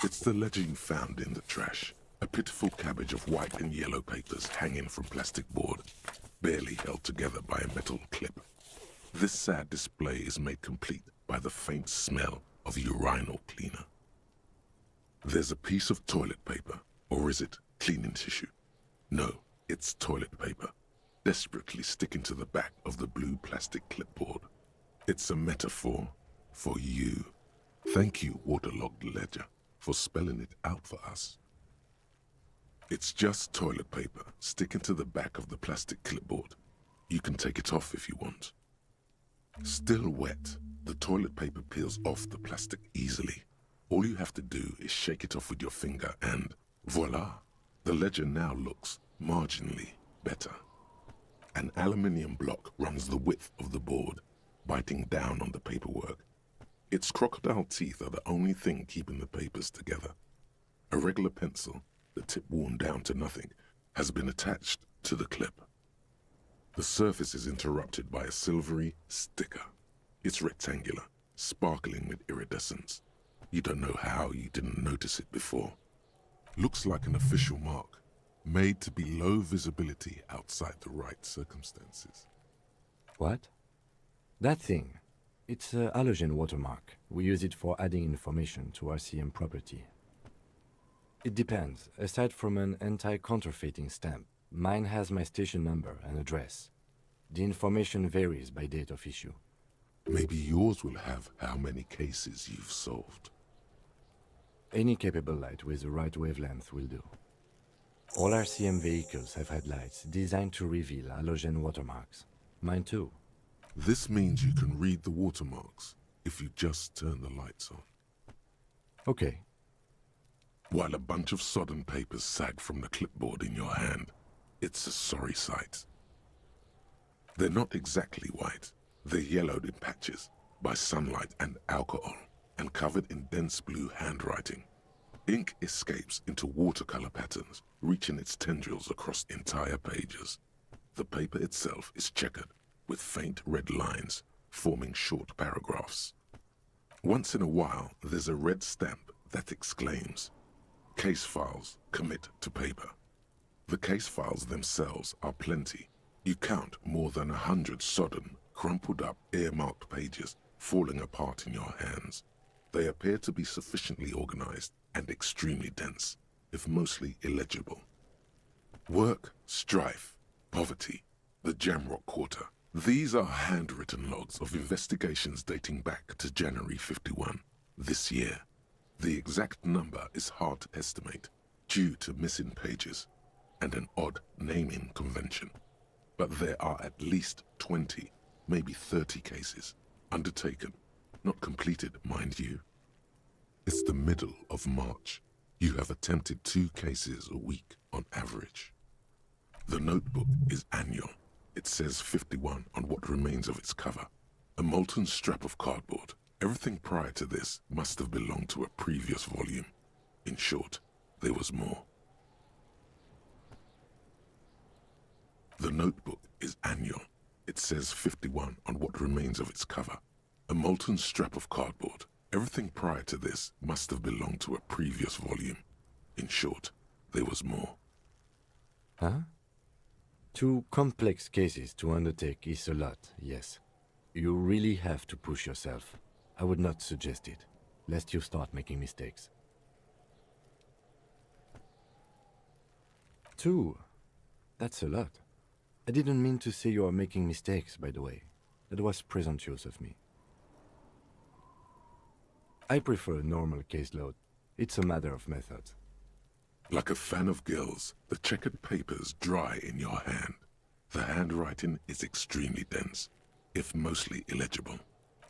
It's the ledger you found in the trash. A pitiful cabbage of white and yellow papers hanging from plastic board, barely held together by a metal clip. This sad display is made complete by the faint smell of urinal cleaner. There's a piece of toilet paper, or is it cleaning tissue? No, it's toilet paper, desperately sticking to the back of the blue plastic clipboard. It's a metaphor for you. Thank you, waterlogged ledger, for spelling it out for us. It's just toilet paper sticking to the back of the plastic clipboard. You can take it off if you want. Still wet, the toilet paper peels off the plastic easily. All you have to do is shake it off with your finger and voila! The ledger now looks marginally better. An aluminium block runs the width of the board, biting down on the paperwork. Its crocodile teeth are the only thing keeping the papers together. A regular pencil, the tip worn down to nothing, has been attached to the clip. The surface is interrupted by a silvery sticker. It's rectangular, sparkling with iridescence. You don't know how you didn't notice it before. Looks like an official mark, made to be low visibility outside the right circumstances. What? That thing. It's a halogen watermark. We use it for adding information to RCM property. It depends. Aside from an anti-counterfeiting stamp, mine has my station number and address. The information varies by date of issue. Maybe yours will have how many cases you've solved. Any capable light with the right wavelength will do. All RCM vehicles have headlights designed to reveal halogen watermarks. Mine too. This means you can read the watermarks if you just turn the lights on. Okay. While a bunch of sodden papers sag from the clipboard in your hand, it's a sorry sight. They're not exactly white. They're yellowed in patches by sunlight and alcohol, and covered in dense blue handwriting. Ink escapes into watercolor patterns, reaching its tendrils across entire pages. The paper itself is checkered, with faint red lines forming short paragraphs. Once in a while, there's a red stamp that exclaims, "Case files commit to paper." The case files themselves are plenty. You count more than 100 sodden, crumpled up, earmarked pages falling apart in your hands. They appear to be sufficiently organized and extremely dense, if mostly illegible. Work, strife, poverty, the Jamrock Quarter. These are handwritten logs of investigations dating back to January 51, this year. The exact number is hard to estimate due to missing pages and an odd naming convention. But there are at least 20, maybe 30 cases undertaken, not completed, mind you. It's the middle of March. You have attempted 2 cases a week on average. The notebook is annual. It says 51 on what remains of its cover. A molten strap of cardboard. Everything prior to this must have belonged to a previous volume. In short, there was more. The notebook is annual. It says 51 on what remains of its cover. A molten strap of cardboard. Everything prior to this must have belonged to a previous volume. In short, there was more. Huh? 2 complex cases to undertake is a lot, yes. You really have to push yourself. I would not suggest it, lest you start making mistakes. 2? That's a lot. I didn't mean to say you are making mistakes, by the way. That was presumptuous of me. I prefer a normal caseload. It's a matter of method. Like a fan of gills, the checkered papers dry in your hand. The handwriting is extremely dense, if mostly illegible.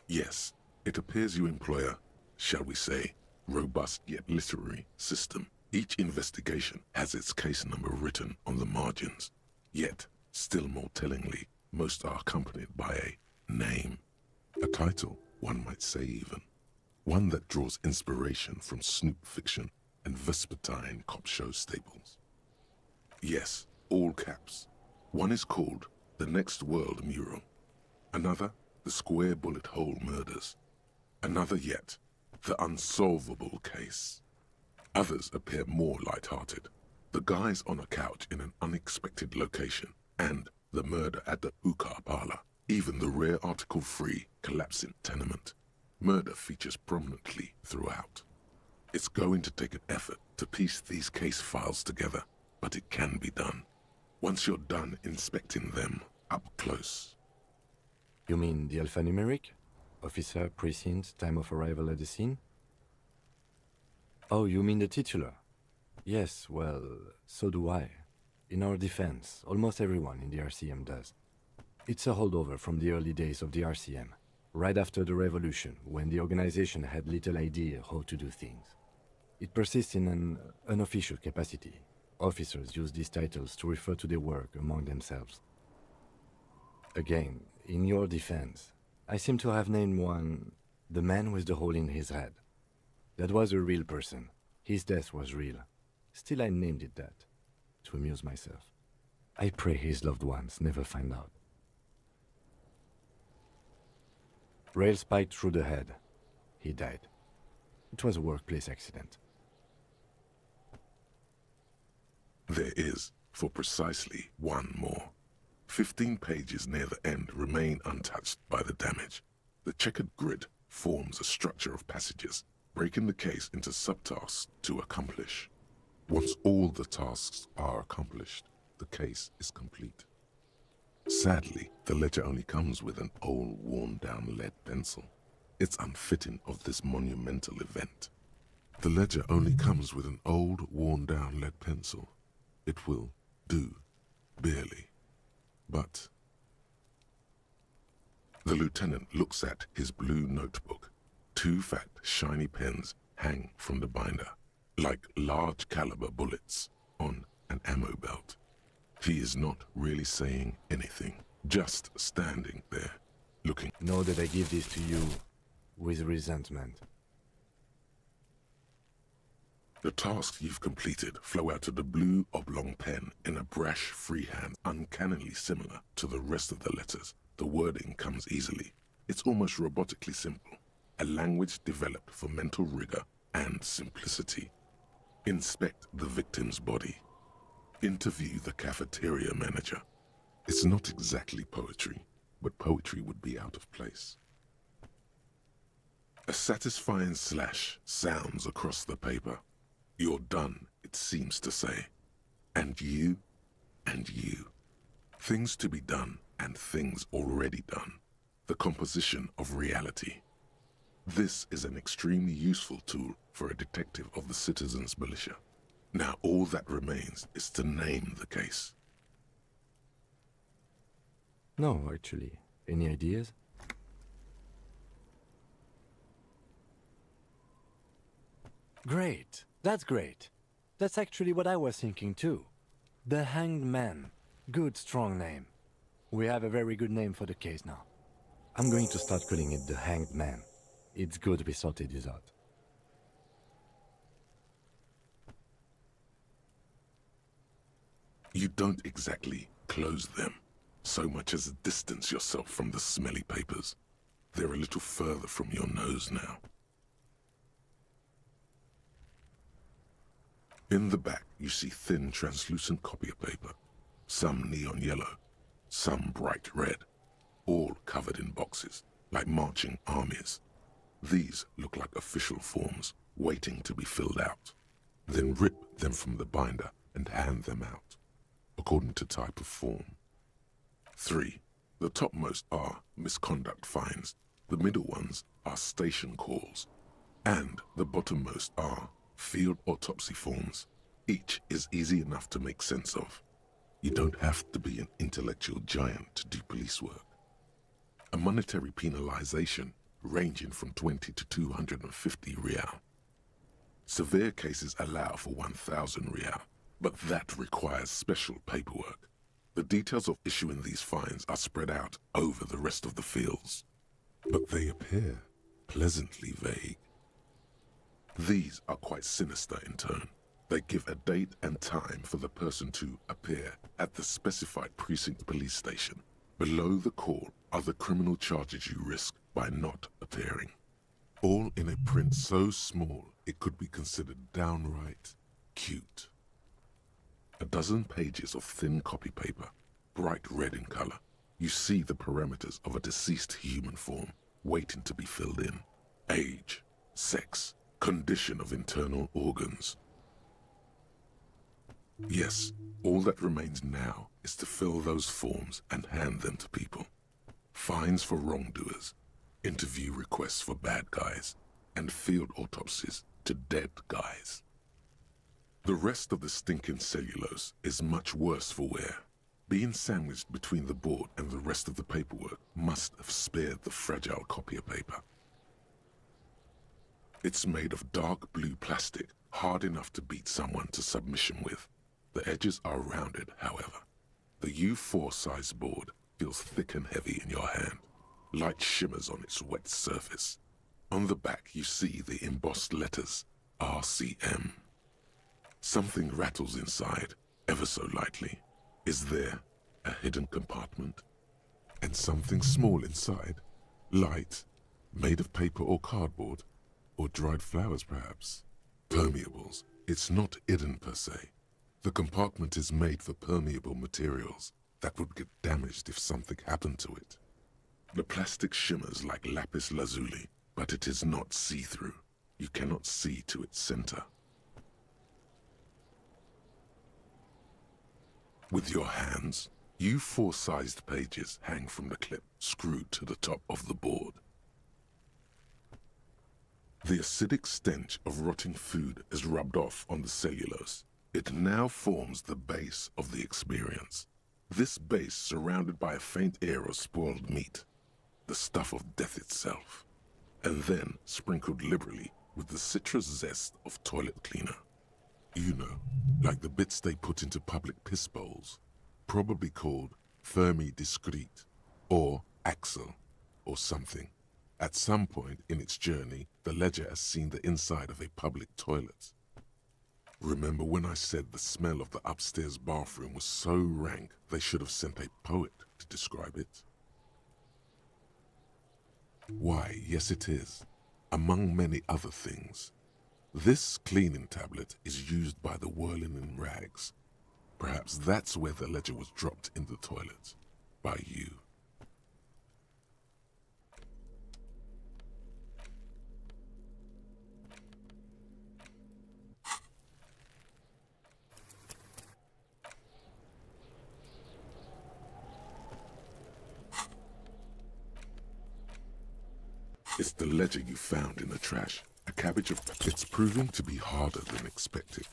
Yes, it appears you employ a, shall we say, robust yet literary system. Each investigation has its case number written on the margins. Yet, still more tellingly, most are accompanied by a name. A title, one might say even. One that draws inspiration from snoop fiction and vespertine cop show staples. Yes, all caps. One is called The Next World Mural. Another, The Square Bullet Hole Murders. Another yet, The Unsolvable Case. Others appear more light-hearted. The guys on a couch in an unexpected location, and the murder at the hookah parlor. Even the rare article-free collapsing tenement. Murder features prominently throughout. It's going to take an effort to piece these case files together, but it can be done. Once you're done inspecting them up close. You mean the alphanumeric? Officer, precinct, time of arrival at the scene? Oh, you mean the titular? Yes, well, so do I. In our defense, almost everyone in the RCM does. It's a holdover from the early days of the RCM, right after the revolution, when the organization had little idea how to do things. It persists in an unofficial capacity. Officers use these titles to refer to their work among themselves. Again, in your defense, I seem to have named one, the man with the hole in his head. That was a real person. His death was real. Still, I named it that, to amuse myself. I pray his loved ones never find out. Rail spiked through the head. He died. It was a workplace accident. There is, for precisely one more. 15 pages near the end remain untouched by the damage. The checkered grid forms a structure of passages, breaking the case into subtasks to accomplish. Once all the tasks are accomplished, the case is complete. Sadly, the ledger only comes with an old, worn-down lead pencil. It's unfitting of this monumental event. The ledger only comes with an old, worn-down lead pencil. It will do, barely. But the lieutenant looks at his blue notebook. 2 fat, shiny pens hang from the binder, like large caliber bullets on an ammo belt. He is not really saying anything, just standing there, looking. Know that I give this to you with resentment. The tasks you've completed flow out of the blue oblong pen in a brash freehand, uncannily similar to the rest of the letters. The wording comes easily. It's almost robotically simple, a language developed for mental rigor and simplicity. Inspect the victim's body. Interview the cafeteria manager. It's not exactly poetry, but poetry would be out of place. A satisfying slash sounds across the paper. You're done, it seems to say. And you and you. Things to be done and things already done. The composition of reality. This is an extremely useful tool for a detective of the citizens' militia. Now all that remains is to name the case. No, actually. Any ideas? Great. That's great. That's actually what I was thinking too. The Hanged Man. Good, strong name. We have a very good name for the case now. I'm going to start calling it the Hanged Man. It's good we sorted this out. You don't exactly close them, so much as distance yourself from the smelly papers. They're a little further from your nose now. In the back, you see thin, translucent copy paper. Some neon yellow, some bright red, all covered in boxes, like marching armies. These look like official forms, waiting to be filled out. Then rip them from the binder and hand them out, according to type of form. 3. The topmost are misconduct fines, the middle ones are station calls, and the bottommost are field autopsy forms. Each is easy enough to make sense of. You don't have to be an intellectual giant to do police work. A monetary penalization ranging from 20 to 250 real. Severe cases allow for 1,000 real, but that requires special paperwork. The details of issuing these fines are spread out over the rest of the fields, but they appear pleasantly vague. These are quite sinister in turn. They give a date and time for the person to appear at the specified precinct police station. Below the call are the criminal charges you risk by not appearing. All in a print so small it could be considered downright cute. A dozen pages of thin copy paper, bright red in color. You see the parameters of a deceased human form waiting to be filled in. Age, sex, condition of internal organs. Yes, all that remains now is to fill those forms and hand them to people. Fines for wrongdoers, interview requests for bad guys, and field autopsies to dead guys. The rest of the stinking cellulose is much worse for wear. Being sandwiched between the board and the rest of the paperwork must have spared the fragile copier paper. It's made of dark blue plastic, hard enough to beat someone to submission with. The edges are rounded, however. The U4 size board feels thick and heavy in your hand. Light shimmers on its wet surface. On the back you see the embossed letters, RCM. Something rattles inside, ever so lightly. Is there a hidden compartment? And something small inside, light, made of paper or cardboard, or dried flowers perhaps. Permeables. It's not hidden per se. The compartment is made for permeable materials that would get damaged if something happened to it. The plastic shimmers like lapis lazuli, but it is not see-through. You cannot see to its center. With your hands, U4-sized pages hang from the clip screwed to the top of the board. The acidic stench of rotting food is rubbed off on the cellulose. It now forms the base of the experience. This base surrounded by a faint air of spoiled meat, the stuff of death itself, and then sprinkled liberally with the citrus zest of toilet cleaner. You know, like the bits they put into public piss bowls, probably called Fermi Discrete, or Axle, or something. At some point in its journey, the ledger has seen the inside of a public toilet. Remember when I said the smell of the upstairs bathroom was so rank they should have sent a poet to describe it? Why, yes it is, among many other things. This cleaning tablet is used by the whirling in rags. Perhaps that's where the ledger was dropped in the toilet. By you. It's the ledger you found in the trash. A cabbage of... It's proving to be harder than expected.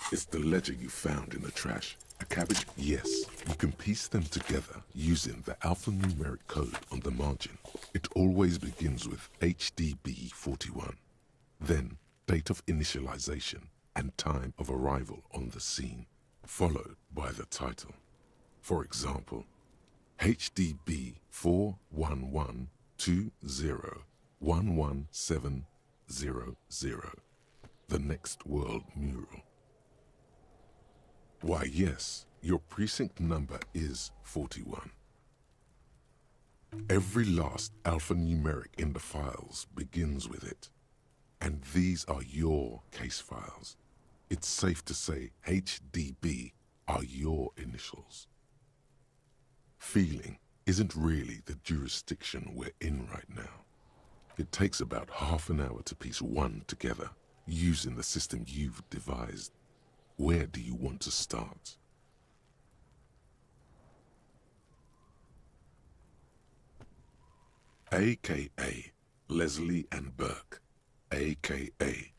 It's the ledger you found in the trash. A cabbage? Yes. You can piece them together using the alphanumeric code on the margin. It always begins with HDB 41. Then, date of initialization and time of arrival on the scene, followed by the title. For example, HDB 41120111700, the next world mural. Why, yes, your precinct number is 41. Every last alphanumeric in the files begins with it. And these are your case files. It's safe to say HDB are your initials. Feeling isn't really the jurisdiction we're in right now. It takes about half an hour to piece one together using the system you've devised. Where do you want to start? AKA Leslie and Burke, AKA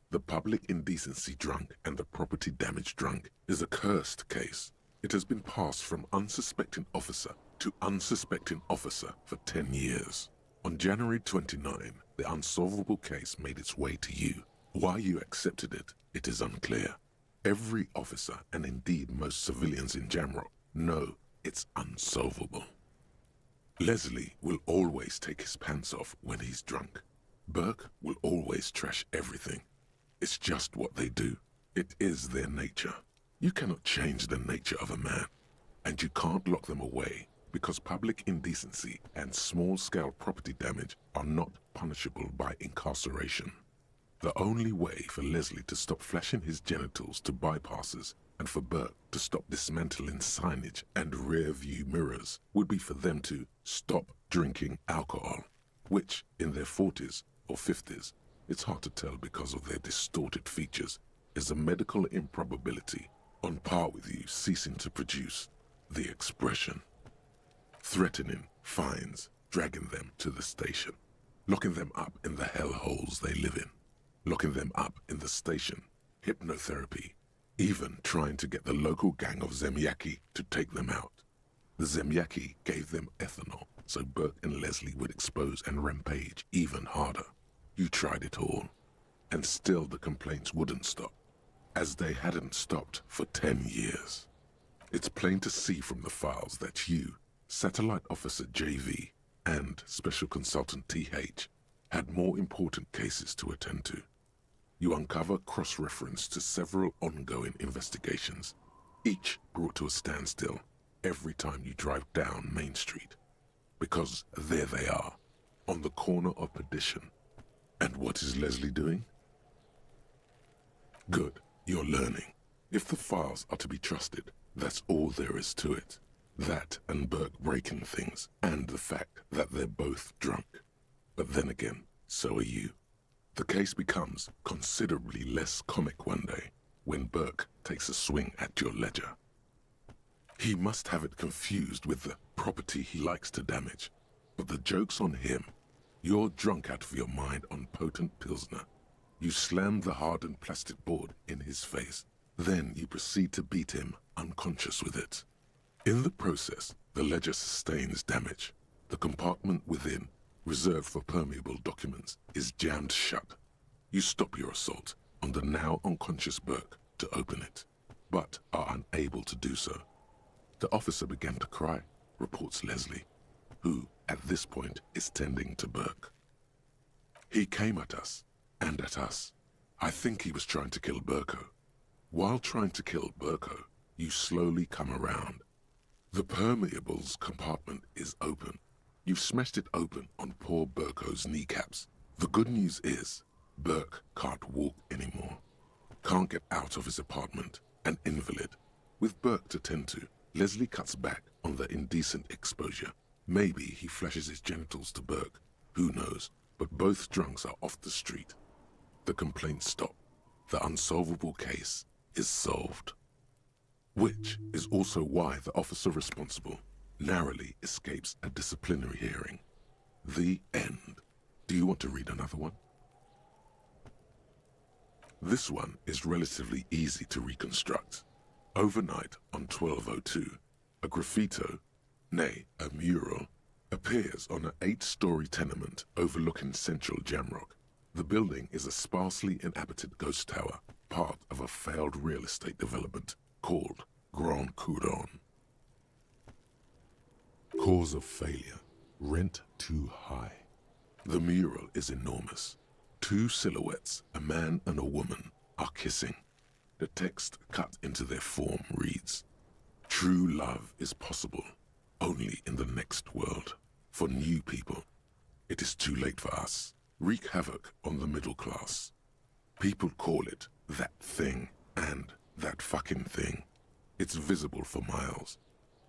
the public indecency drunk and the property damage drunk, is a cursed case. It has been passed from unsuspecting officer to unsuspecting officer for 10 years. On January 29, the unsolvable case made its way to you. Why you accepted it, it is unclear. Every officer, and indeed most civilians in Jamrock, know it's unsolvable. Leslie will always take his pants off when he's drunk. Burke will always trash everything. It's just what they do. It is their nature. You cannot change the nature of a man, and you can't lock them away because public indecency and small-scale property damage are not punishable by incarceration. The only way for Leslie to stop flashing his genitals to bypassers and for Burke to stop dismantling signage and rear-view mirrors would be for them to stop drinking alcohol, which, in their 40s or 50s, it's hard to tell because of their distorted features, is a medical improbability on par with you ceasing to produce the expression. Threatening fines, dragging them to the station, locking them up in the hellholes they live in. Locking them up in the station, hypnotherapy, even trying to get the local gang of Zemyaki to take them out. The Zemyaki gave them ethanol, so Burke and Leslie would expose and rampage even harder. You tried it all, and still the complaints wouldn't stop, as they hadn't stopped for 10 years. It's plain to see from the files that you, Satellite Officer JV, and Special Consultant TH, had more important cases to attend to. You uncover cross-reference to several ongoing investigations, each brought to a standstill every time you drive down Main Street. Because there they are, on the corner of perdition. And what is Leslie doing? Good, you're learning. If the files are to be trusted, that's all there is to it. That and Burke breaking things, and the fact that they're both drunk. But then again, so are you. The case becomes considerably less comic one day when Burke takes a swing at your ledger. He must have it confused with the property he likes to damage. But the joke's on him. You're drunk out of your mind on potent Pilsner. You slam the hardened plastic board in his face. Then you proceed to beat him unconscious with it. In the process, the ledger sustains damage. The compartment within, reserved for permeable documents, is jammed shut. You stop your assault on the now unconscious Burke to open it, but are unable to do so. The officer began to cry, reports Leslie, who, at this point, is tending to Burke. He came at us, and at us. I think he was trying to kill Burko. While trying to kill Burko, you slowly come around. The permeables compartment is open. You've smashed it open on poor Burko's kneecaps. The good news is, Burke can't walk anymore. Can't get out of his apartment, an invalid. With Burke to tend to, Leslie cuts back on the indecent exposure. Maybe he flashes his genitals to Burke. Who knows? but both drunks are off the street. The complaints stop. The unsolvable case is solved. Which is also why the officer responsible narrowly escapes a disciplinary hearing. The end. Do you want to read another one? This one is relatively easy to reconstruct. Overnight on 1202, a graffito, nay, a mural, appears on an 8-story tenement overlooking central Jamrock. The building is a sparsely inhabited ghost tower, part of a failed real estate development called Grand Couronne. Cause of failure: rent too high. The mural is enormous. 2 silhouettes, a man and a woman, are kissing. The text cut into their form reads, "True love is possible only in the next world. For new people, it is too late for us. Wreak havoc on the middle class. People call it that thing and that fucking thing. It's visible for miles.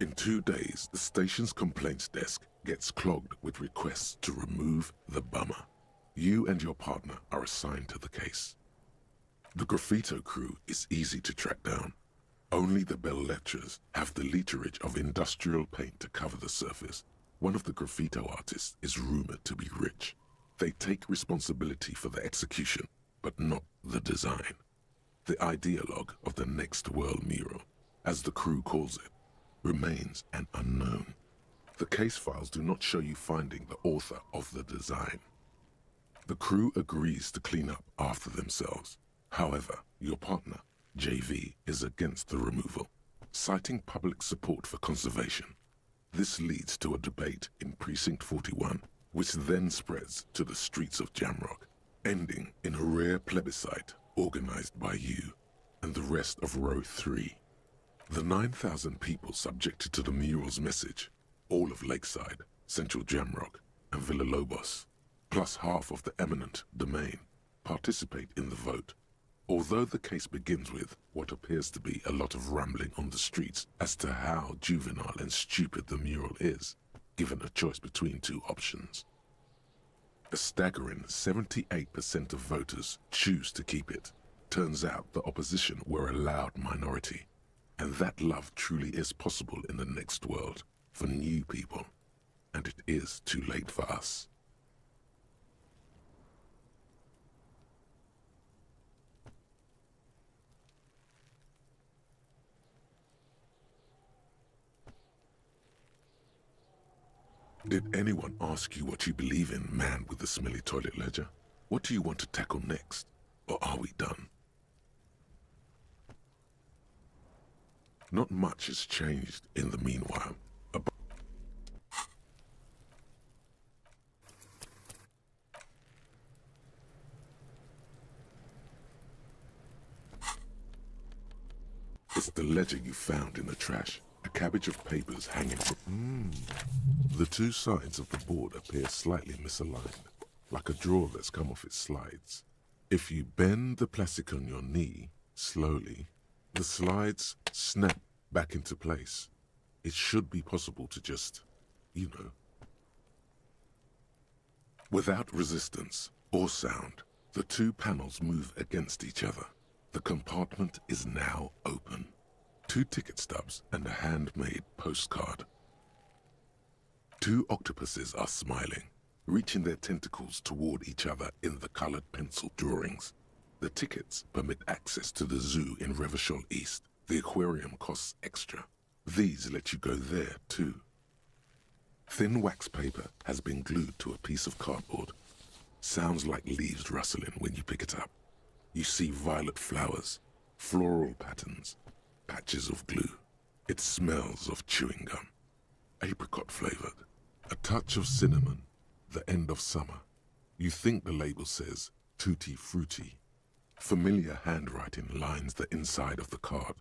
In 2 days, the station's complaints desk gets clogged with requests to remove the bummer. You and your partner are assigned to the case. The graffito crew is easy to track down. Only the belles-lettres have the literage of industrial paint to cover the surface. One of the graffito artists is rumored to be rich. They take responsibility for the execution, but not the design. The ideologue of the Next World mural, as the crew calls it, remains an unknown. The case files do not show you finding the author of the design. The crew agrees to clean up after themselves. However, your partner, JV, is against the removal, citing public support for conservation. This leads to a debate in Precinct 41, which then spreads to the streets of Jamrock, ending in a rare plebiscite organized by you and the rest of Row 3. The 9,000 people subjected to the mural's message, all of Lakeside, Central Jamrock, and Villalobos, plus half of the eminent domain, participate in the vote. Although the case begins with what appears to be a lot of rambling on the streets as to how juvenile and stupid the mural is, given a choice between 2 options. A staggering 78% of voters choose to keep it. Turns out the opposition were a loud minority, and that love truly is possible in the next world for new people, and it is too late for us. Did anyone ask you what you believe in, man with the smelly toilet ledger? What do you want to tackle next? Or are we done? Not much has changed in the meanwhile. It's the ledger you found in the trash. A cabbage of papers hanging from... The 2 sides of the board appear slightly misaligned, like a drawer that's come off its slides. If you bend the plastic on your knee, slowly, the slides snap back into place. It should be possible to just, you know. Without resistance or sound, the 2 panels move against each other. The compartment is now open. 2 ticket stubs and a handmade postcard. 2 octopuses are smiling, reaching their tentacles toward each other in the colored pencil drawings. The tickets permit access to the zoo in Revachol East. The aquarium costs extra. These let you go there too. Thin wax paper has been glued to a piece of cardboard. Sounds like leaves rustling when you pick it up. You see violet flowers, floral patterns, patches of glue. It smells of chewing gum, apricot flavored, a touch of cinnamon, the end of summer. You think the label says tutti frutti. Familiar handwriting lines the inside of the card,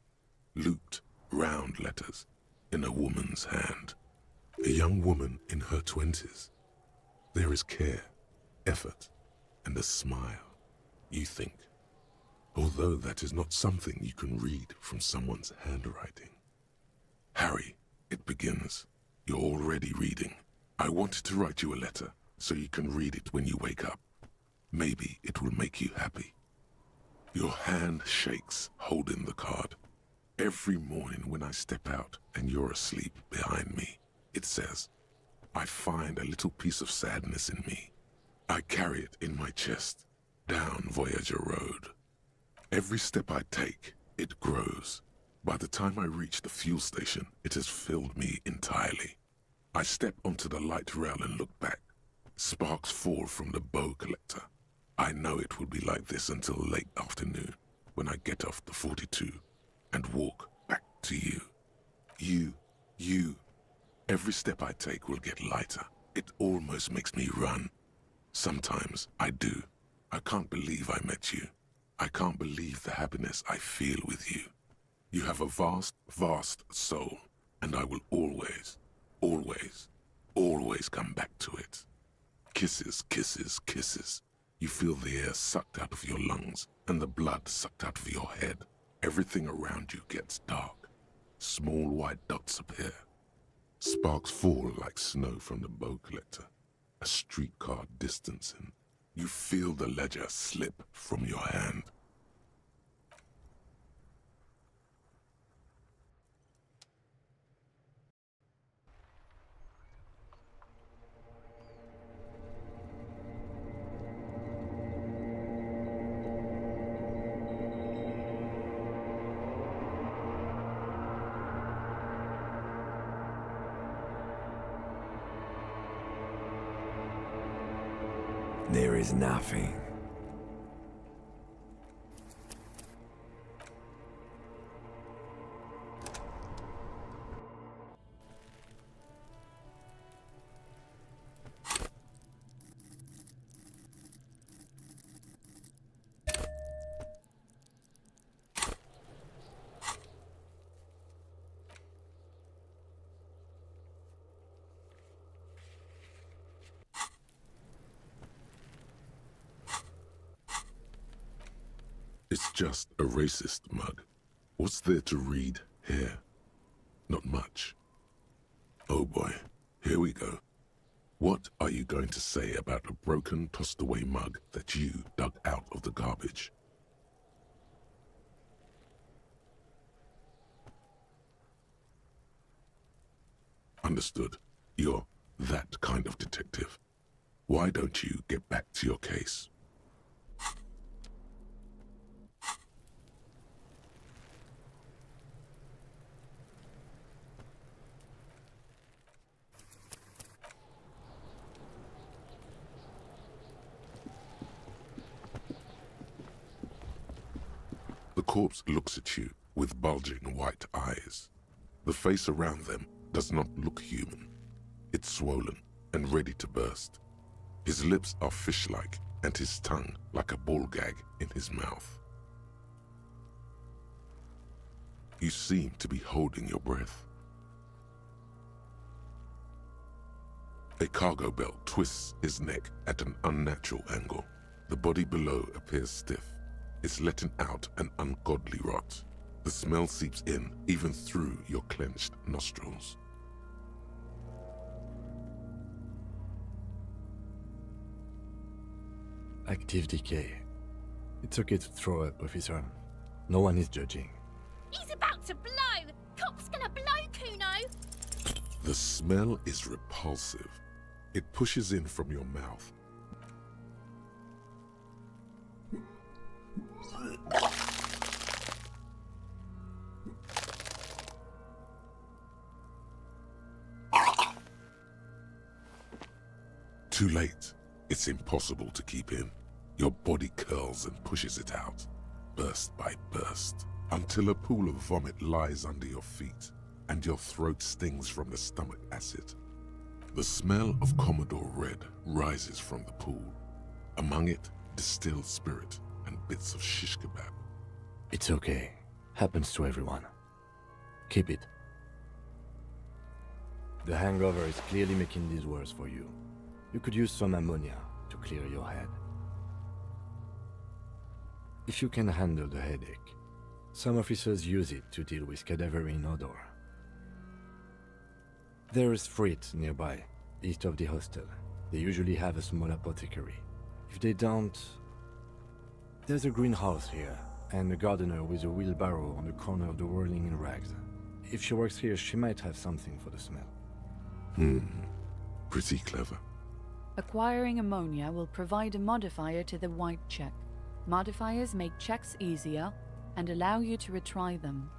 looped, round letters in a woman's hand. A young woman in her 20s. There is care, effort, and a smile, you think. Although that is not something you can read from someone's handwriting. Harry, it begins. You're already reading. I wanted to write you a letter, so you can read it when you wake up. Maybe it will make you happy. Your hand shakes holding the card. Every morning when I step out and you're asleep behind me, it says, I find a little piece of sadness in me. I carry it in my chest, down Voyager Road. Every step I take, it grows. By the time I reach the fuel station, it has filled me entirely. I step onto the light rail and look back. Sparks fall from the bow collector. I know it will be like this until late afternoon, when I get off the 42 and walk back to you. You. Every step I take will get lighter. It almost makes me run. Sometimes I do. I can't believe I met you. I can't believe the happiness I feel with you. You have a vast, vast soul, and I will always, always, always come back to it. Kisses, kisses, kisses. You feel the air sucked out of your lungs and the blood sucked out of your head. Everything around you gets dark. Small white dots appear. Sparks fall like snow from the bow collector. A streetcar distancing. You feel the ledger slip from your hand. There is nothing. It's just a racist mug. What's there to read here? Not much. Oh boy, here we go. What are you going to say about a broken, tossed-away mug that you dug out of the garbage? Understood. You're that kind of detective. Why don't you get back to your case? The corpse looks at you with bulging white eyes. The face around them does not look human. It's swollen and ready to burst. His lips are fish-like and his tongue like a ball gag in his mouth. You seem to be holding your breath. A cargo belt twists his neck at an unnatural angle. The body below appears stiff. It's letting out an ungodly rot. The smell seeps in even through your clenched nostrils. Active decay. It's okay to throw up, officer. No one is judging. He's about to blow! Cop's gonna blow, Kuno! The smell is repulsive. It pushes in from your mouth. Too late. It's impossible to keep in. Your body curls and pushes it out, burst by burst, until a pool of vomit lies under your feet and your throat stings from the stomach acid. The smell of Commodore Red rises from the pool. Among it, distilled spirit and bits of shish kebab. It's okay. Happens to everyone. Keep it. The hangover is clearly making this worse for you. You could use some ammonia to clear your head. If you can handle the headache, some officers use it to deal with cadaverine odor. There is Frit nearby, east of the hostel. They usually have a small apothecary. If they don't... There's a greenhouse here, and a gardener with a wheelbarrow on the corner of the whirling in rags. If she works here, she might have something for the smell. Pretty clever. Acquiring ammonia will provide a modifier to the white check. Modifiers make checks easier and allow you to retry them.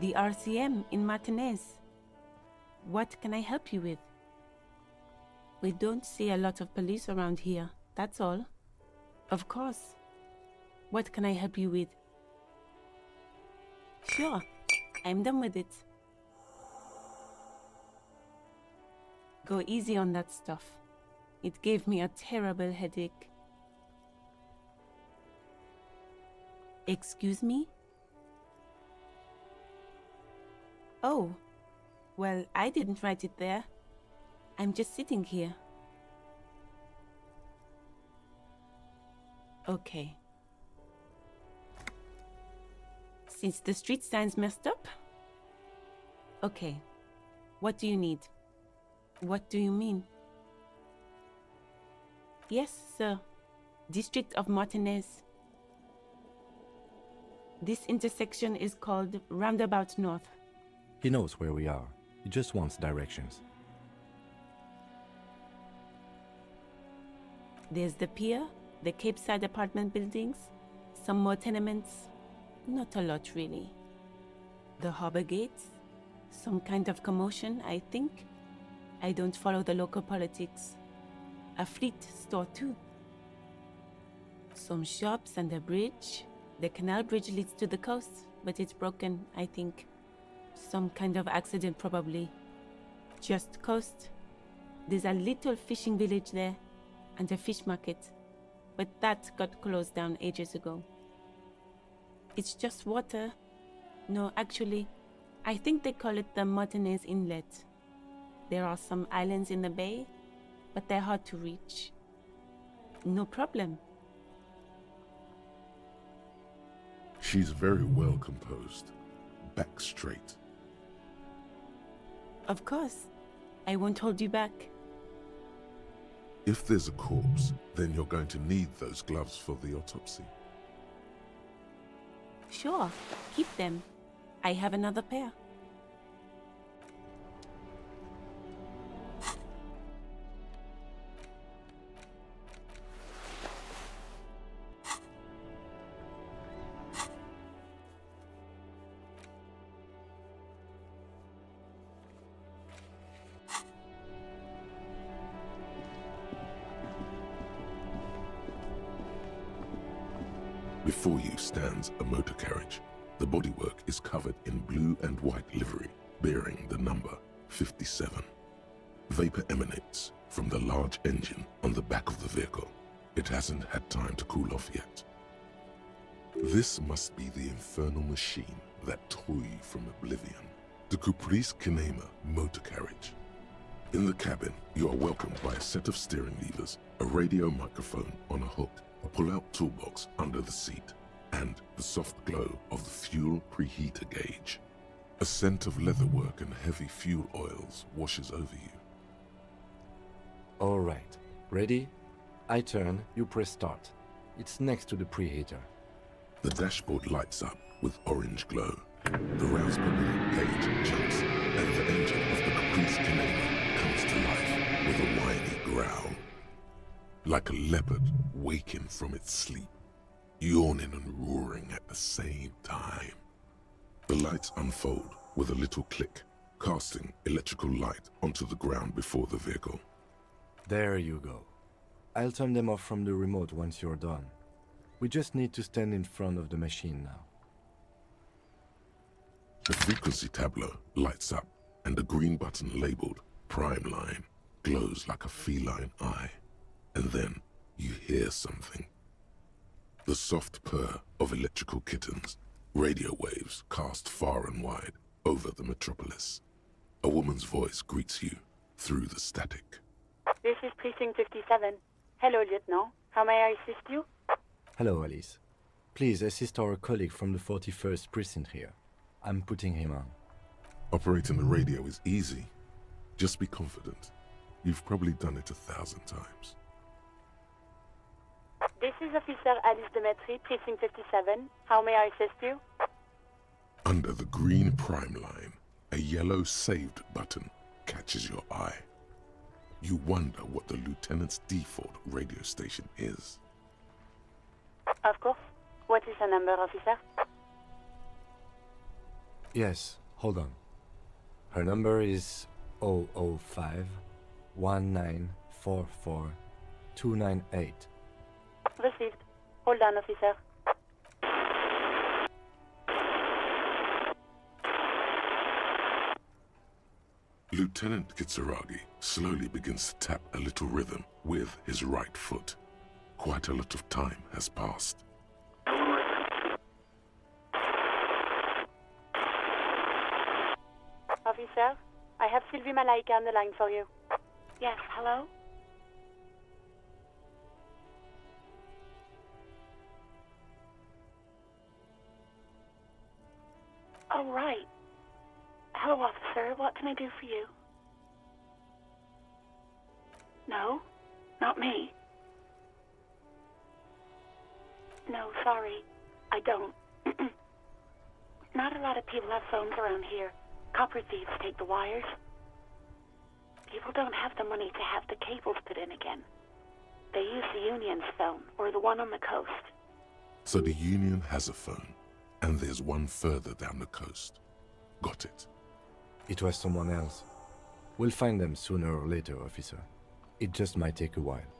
The RCM in Martinez. What can I help you with? We don't see a lot of police around here, that's all. Of course. What can I help you with? Sure, I'm done with it. Go easy on that stuff. It gave me a terrible headache. Excuse me? Oh, well, I didn't write it there. I'm just sitting here. Okay. Since the street sign's messed up? Okay. What do you need? What do you mean? Yes, sir. District of Martinez. This intersection is called Roundabout North. He knows where we are. He just wants directions. There's the pier, the Cape Side apartment buildings, some more tenements. Not a lot, really. The harbor gates, some kind of commotion, I think. I don't follow the local politics. A fleet store, too. Some shops and a bridge. The canal bridge leads to the coast, but it's broken, I think. Some kind of accident, probably. Just coast. There's a little fishing village there, and a fish market, but that got closed down ages ago. It's just water. No, actually, I think they call it the Martinez Inlet. There are some islands in the bay, but they're hard to reach. No problem. She's very well composed. Back straight. Of course. I won't hold you back. If there's a corpse, then you're going to need those gloves for the autopsy. Sure, keep them. I have another pair. Before you stands a motor carriage. The bodywork is covered in blue and white livery, bearing the number 57. Vapor emanates from the large engine on the back of the vehicle. It hasn't had time to cool off yet. This must be the infernal machine that tore you from oblivion. The Caprice Kinema motor carriage. In the cabin, you are welcomed by a set of steering levers, a radio microphone on a hook, a pull-out toolbox under the seat, and the soft glow of the fuel preheater gauge. A scent of leatherwork and heavy fuel oils washes over you. All right. Ready? I turn, you press start. It's next to the preheater. The dashboard lights up with orange glow. The rouse per minute gauge jumps, and the engine of the Caprice Kinema comes to life with a whiny growl. Like a leopard waking from its sleep, yawning and roaring at the same time. The lights unfold with a little click, casting electrical light onto the ground before the vehicle. There you go. I'll turn them off from the remote once you're done. We just need to stand in front of the machine now. The frequency tableau lights up, and the green button labeled Prime Line glows like a feline eye. And then you hear something. The soft purr of electrical kittens, radio waves cast far and wide over the metropolis. A woman's voice greets you through the static. This is Precinct 57. Hello, Lieutenant. How may I assist you? Hello, Alice. Please assist our colleague from the 41st Precinct here. I'm putting him on. Operating the radio is easy. Just be confident. You've probably done it 1,000 times. This is Officer Alice Demetri, Precinct 57. How may I assist you? Under the green Prime Line, a yellow saved button catches your eye. You wonder what the Lieutenant's default radio station is. Of course. What is the number, officer? Yes, hold on. Her number is 005 1944 298. Received. Hold on, officer. Lieutenant Kitsuragi slowly begins to tap a little rhythm with his right foot. Quite a lot of time has passed. Officer, I have Sylvie Malaika on the line for you. Yes, hello? Oh, right. Hello, officer. What can I do for you? No, not me. No, sorry. I don't. Not a lot of people have phones around here. Copper thieves take the wires. People don't have the money to have the cables put in again. They use the Union's phone, or the one on the coast. So the Union has a phone, and there's one further down the coast. Got it. It was someone else. We'll find them sooner or later, officer. It just might take a while.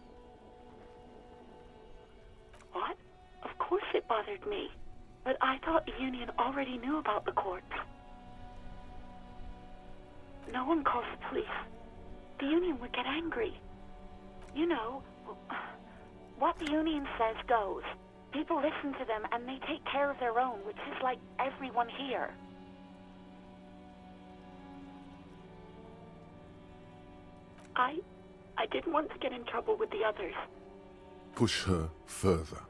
What? Of course it bothered me. But I thought the Union already knew about the corpse. No one calls the police. The Union would get angry. You know, what the Union says goes. People listen to them and they take care of their own, which is like everyone here. I didn't want to get in trouble with the others. Push her further.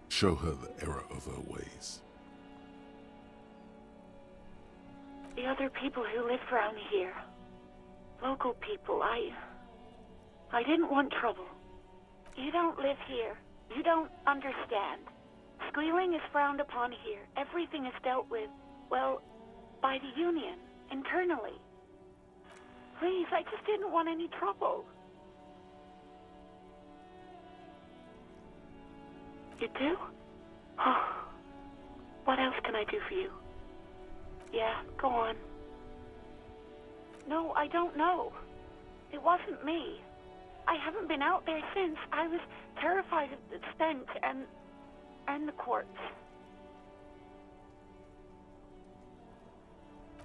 Show her the error of her ways. The other people who live around here. Local people, I didn't want trouble. You don't live here. You don't understand. Squealing is frowned upon here. Everything is dealt with, well, by the Union, internally. Please, I just didn't want any trouble. You do? Oh. What else can I do for you? Yeah, go on. No, I don't know. It wasn't me. I haven't been out there since. I was terrified of the stench, and And the corpse.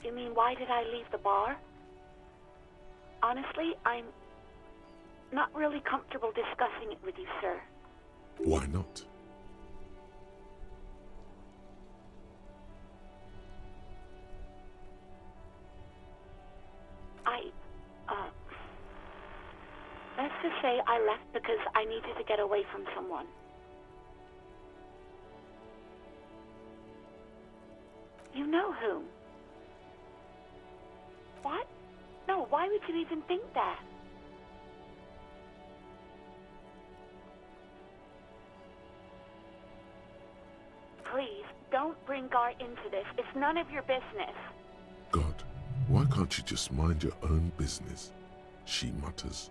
You mean, why did I leave the bar? Honestly, I'm not really comfortable discussing it with you, sir. Why not? Let's just say I left because I needed to get away from someone. You know whom? What? No, why would you even think that? Please, don't bring Gar into this. It's none of your business. God, why can't you just mind your own business? She mutters.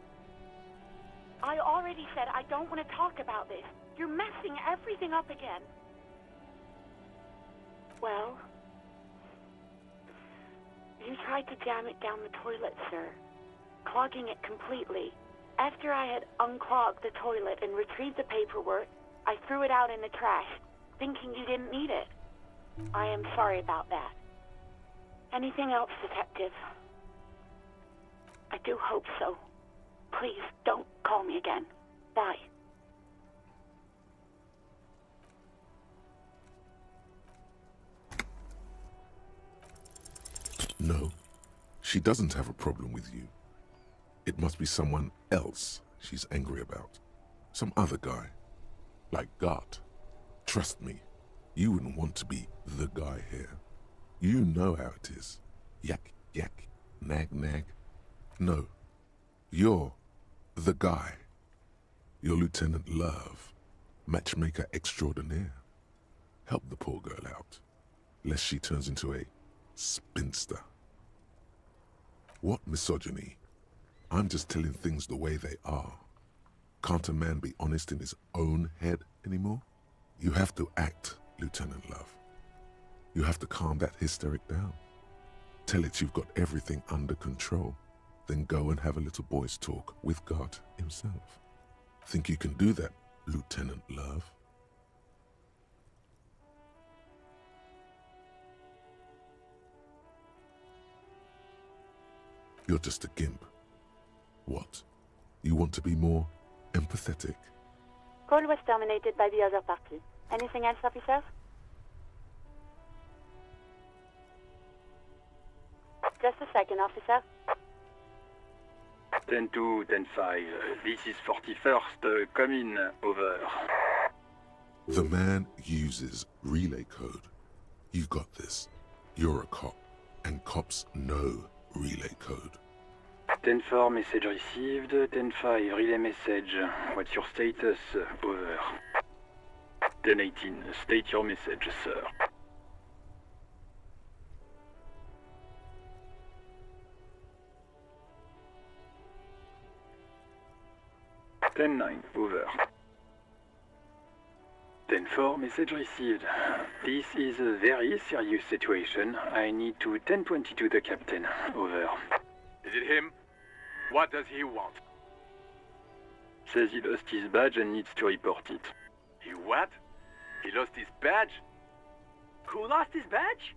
I already said I don't want to talk about this. You're messing everything up again. Well, you tried to jam it down the toilet, sir, clogging it completely. After I had unclogged the toilet and retrieved the paperwork, I threw it out in the trash, thinking you didn't need it. I am sorry about that. Anything else, Detective? I do hope so. Please, don't call me again. Bye. No, she doesn't have a problem with you. It must be someone else she's angry about. Some other guy. Like Gart. Trust me, you wouldn't want to be the guy here. You know how it is. Yak, yak, nag, nag. No, you're the guy. You're Lieutenant Love, matchmaker extraordinaire. Help the poor girl out, lest she turns into a spinster. What misogyny? I'm just telling things the way they are. Can't a man be honest in his own head anymore? You have to act, Lieutenant Love. You have to calm that hysteric down. Tell it you've got everything under control. Then go and have a little boys' talk with God himself. Think you can do that, Lieutenant Love? You're just a gimp. What? You want to be more empathetic? Call was terminated by the other party. Anything else, officer? Just a second, officer. 10-2, 10-5. This is 41st. Come in. Over. The man uses relay code. You got this. You're a cop, and cops know relay code. 10-4, message received. 10-5, relay message. What's your status? Over. 10-18, state your message, sir. $10-9, over. 10-4, message received. This is a very serious situation. I need to 10-22 the captain. Over. Is it him? What does he want? Says he lost his badge and needs to report it. He what? He lost his badge? Who lost his badge?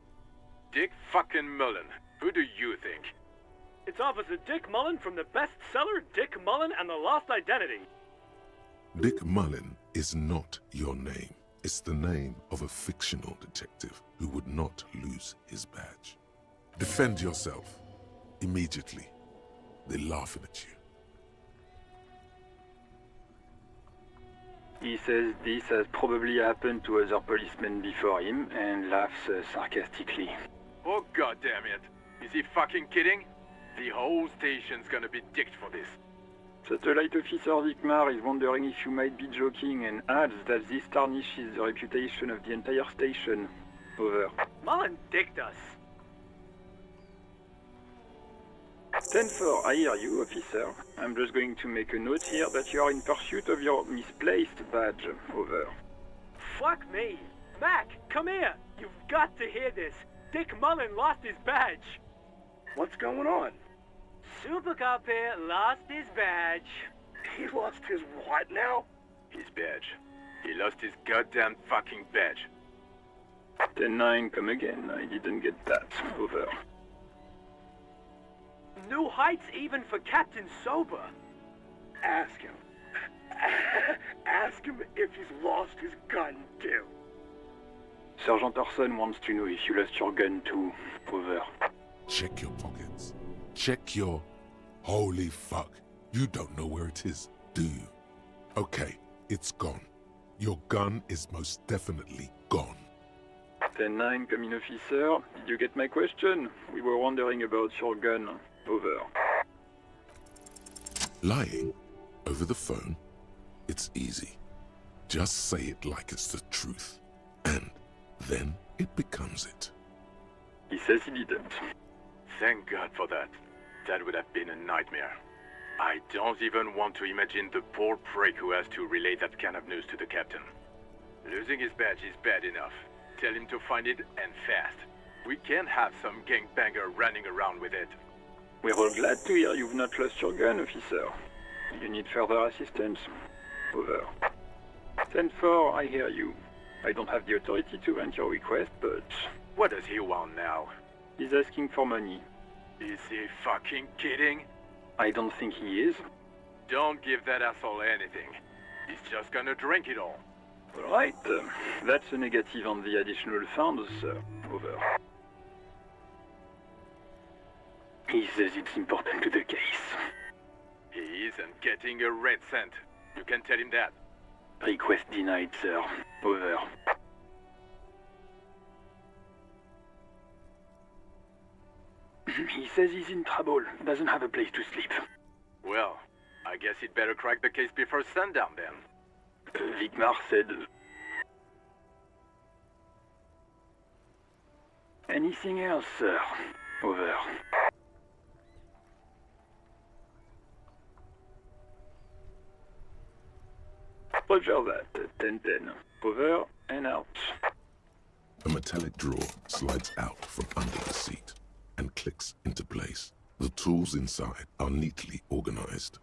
Dick fucking Mullen. Who do you think? It's Officer Dick Mullen from the bestseller Dick Mullen and the Lost Identity. Dick Mullen is not your name. It's the name of a fictional detective who would not lose his badge. Defend yourself. Immediately. They're laughing at you. He says this has probably happened to other policemen before him and laughs sarcastically. Oh goddamn it! Is he fucking kidding? The whole station's gonna be dicked for this. Satellite Officer Vikmar is wondering if you might be joking and adds that this tarnishes the reputation of the entire station. Over. Mullen dicked us. 10-4, I hear you, officer. I'm just going to make a note here that you are in pursuit of your misplaced badge. Over. Fuck me. Mac, come here. You've got to hear this. Dick Mullen lost his badge. What's going on? Super Cop here lost his badge. He lost his what now? His badge. He lost his goddamn fucking badge. 10-9, come again. I didn't get that. Over. New heights even for Captain Sober. Ask him. Ask him if he's lost his gun, too. Sergeant Orson wants to know if you lost your gun too. Over. Check your pockets. Check your... Holy fuck. You don't know where it is, do you? Okay, it's gone. Your gun is most definitely gone. 10-9, come in, officer. Did you get my question? We were wondering about your gun. Over. Lying over the phone? It's easy. Just say it like it's the truth. And then it becomes it. He says he didn't. Thank God for that. That would have been a nightmare. I don't even want to imagine the poor prick who has to relay that kind of news to the captain. Losing his badge is bad enough. Tell him to find it, and fast. We can't have some gangbanger running around with it. We're all glad to hear you've not lost your gun, officer. You need further assistance? Over. 10-4, I hear you. I don't have the authority to grant your request, but... What does he want now? He's asking for money. Is he fucking kidding? I don't think he is. Don't give that asshole anything. He's just gonna drink it all. All right, that's a negative on the additional funds, sir. Over. He says it's important to the case. He isn't getting a red cent. You can tell him that. Request denied, sir. Over. He says he's in trouble, doesn't have a place to sleep. Well, I guess he'd better crack the case before sundown then. Vigmar said... Anything else, sir? Over. Roger that. 10-10. Over and out. A metallic drawer slides out from under the seat and clicks into place. The tools inside are neatly organized.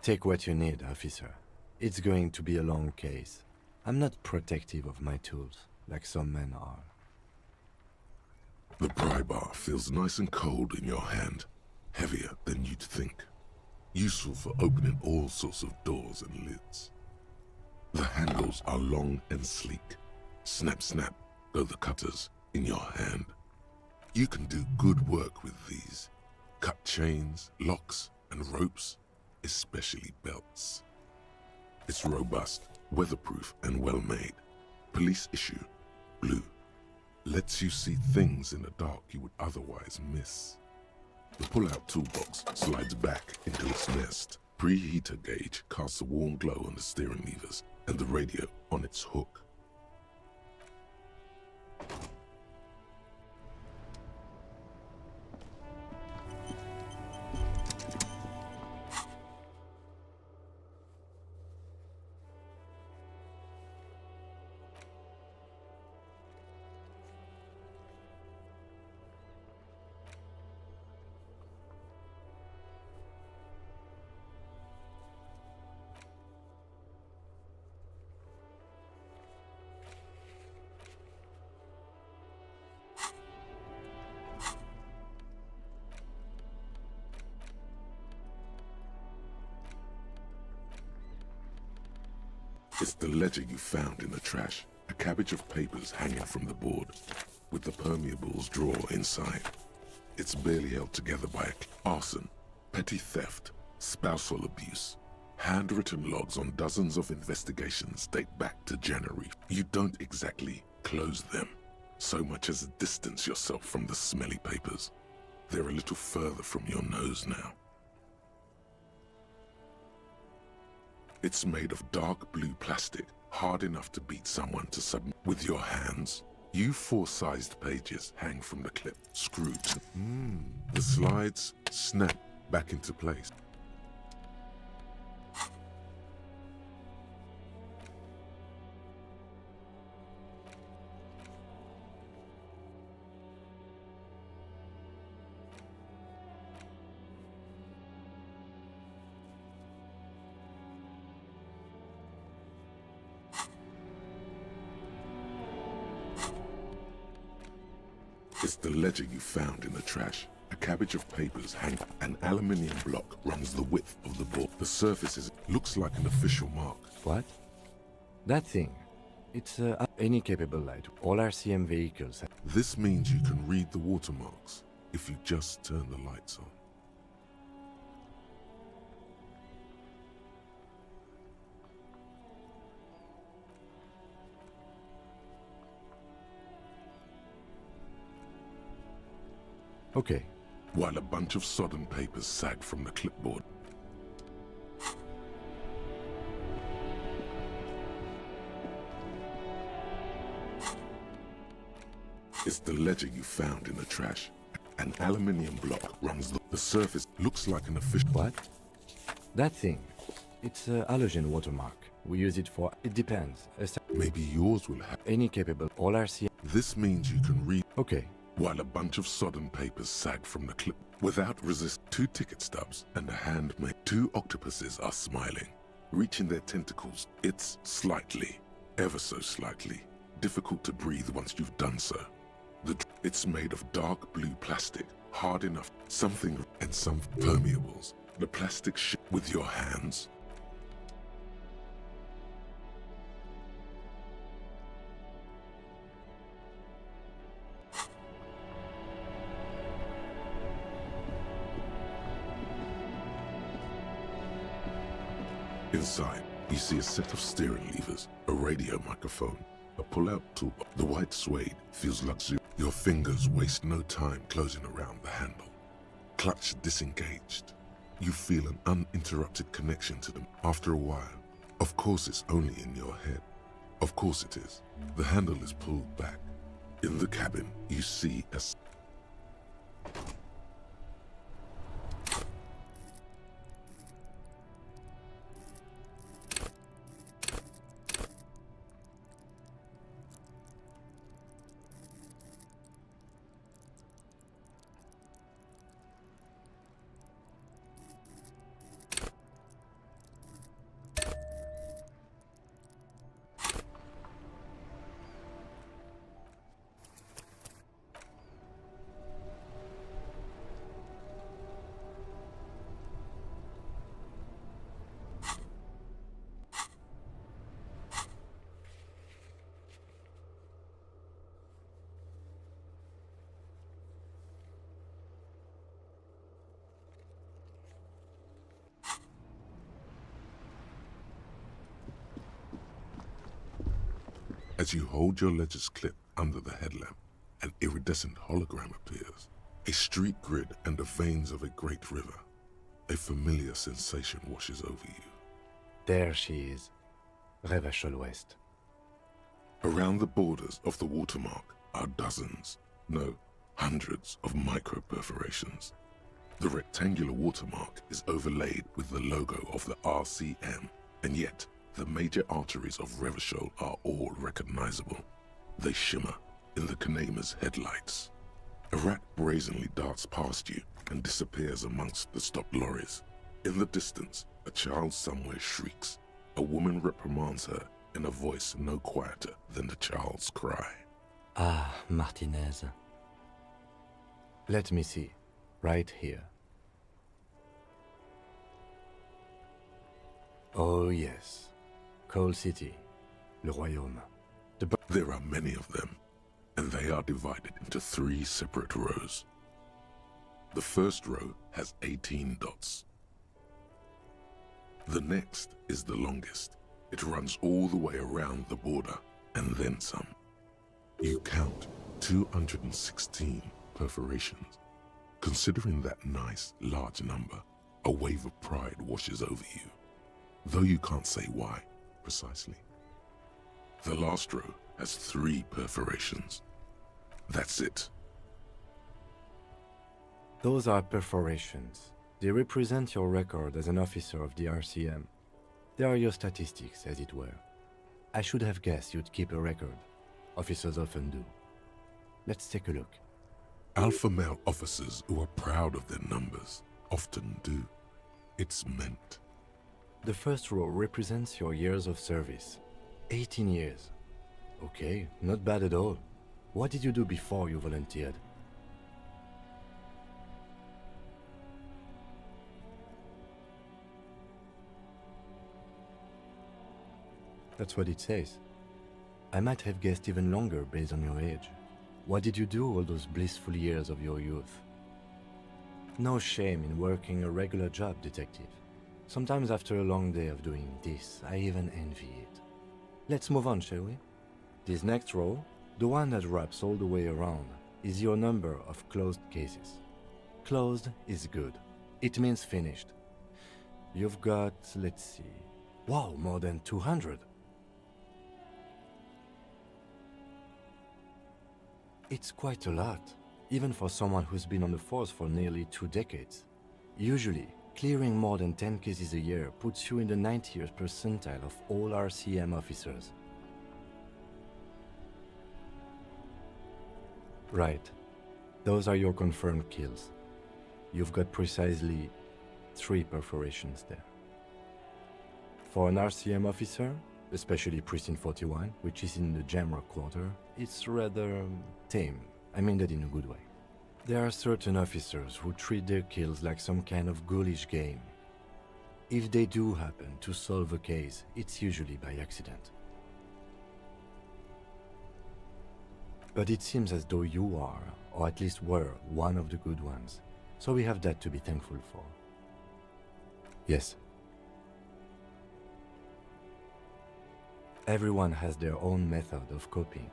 Take what you need, officer. It's going to be a long case. I'm not protective of my tools, like some men are. The pry bar feels nice and cold in your hand, heavier than you'd think. Useful for opening all sorts of doors and lids. The handles are long and sleek. Snap, snap, go the cutters in your hand. You can do good work with these. Cut chains, locks, and ropes, especially belts. It's robust, weatherproof, and well-made. Police issue, blue. Lets you see things in the dark you would otherwise miss. The pull-out toolbox slides back into its nest. Preheater gauge casts a warm glow on the steering levers and the radio on its hook. It's the ledger you found in the trash. A cabbage of papers hanging from the board, with the permeables drawer inside. It's barely held together by arson, petty theft, spousal abuse. Handwritten logs on dozens of investigations date back to January. You don't exactly close them, so much as distance yourself from the smelly papers. They're a little further from your nose now. It's made of dark blue plastic, hard enough to beat someone to submit. With your hands, you four-sized pages hang from the clip, screwed. The slides snap back into place. It's the ledger you found in the trash. A cabbage of papers hang. An aluminium block runs the width of the board. The surface looks like an official mark. What? That thing. It's any capable light. All RCM vehicles. This means you can read the watermarks if you just turn the lights on. Okay. While a bunch of sodden papers sag from the clipboard. It's the ledger you found in the trash. An aluminium block runs the surface. Looks like an official... What? That thing. It's a halogen watermark. We use it for... It depends. Maybe yours will have... Any capable... All RCM... This means you can read... Okay. While a bunch of sodden papers sag from the clip. Without resist, 2 ticket stubs and a hand made. 2 octopuses are smiling, reaching their tentacles. It's slightly, ever so slightly, difficult to breathe once you've done so. It's made of dark blue plastic, hard enough, something, and some permeables. The plastic with your hands. Inside, you see a set of steering levers, a radio microphone, a pull-out tool. The white suede feels luxurious. Your fingers waste no time closing around the handle. Clutch disengaged. You feel an uninterrupted connection to them after a while. Of course it's only in your head. Of course it is. The handle is pulled back. In the cabin, you see a... As you hold your ledger's clip under the headlamp, an iridescent hologram appears. A street grid and the veins of a great river. A familiar sensation washes over you. There she is. Revachol West. Around the borders of the watermark are dozens, no, hundreds of micro-perforations. The rectangular watermark is overlaid with the logo of the RCM, and yet the major arteries of Revachol are all recognizable. They shimmer in the Kanema's headlights. A rat brazenly darts past you and disappears amongst the stopped lorries. In the distance, a child somewhere shrieks. A woman reprimands her in a voice no quieter than the child's cry. Ah, Martinez. Let me see. Right here. Oh yes. Coal City, Le Royaume. There are many of them, and they are divided into 3 separate rows. The first row has 18 dots. The next is the longest. It runs all the way around the border, and then some. You count 216 perforations. Considering that nice, large number, a wave of pride washes over you, though you can't say why precisely. The last row has 3 perforations. That's it. Those are perforations. They represent your record as an officer of the RCM. They are your statistics, as it were. I should have guessed you'd keep a record. Officers often do. Let's take a look. Alpha male officers who are proud of their numbers often do. It's meant. The first row represents your years of service. 18 years. Okay, not bad at all. What did you do before you volunteered? That's what it says. I might have guessed even longer based on your age. What did you do all those blissful years of your youth? No shame in working a regular job, detective. Sometimes after a long day of doing this, I even envy it. Let's move on, shall we? This next row, the one that wraps all the way around, is your number of closed cases. Closed is good. It means finished. You've got, let's see, wow, more than 200. It's quite a lot, even for someone who's been on the force for nearly 2 decades. Usually, clearing more than 10 cases a year puts you in the 90th percentile of all RCM officers. Right. Those are your confirmed kills. You've got precisely 3 perforations there. For an RCM officer, especially Precinct 41, which is in the Jamrock Quarter, it's rather tame. I mean that in a good way. There are certain officers who treat their kills like some kind of ghoulish game. If they do happen to solve a case, it's usually by accident. But it seems as though you are, or at least were, one of the good ones. So we have that to be thankful for. Yes. Everyone has their own method of coping,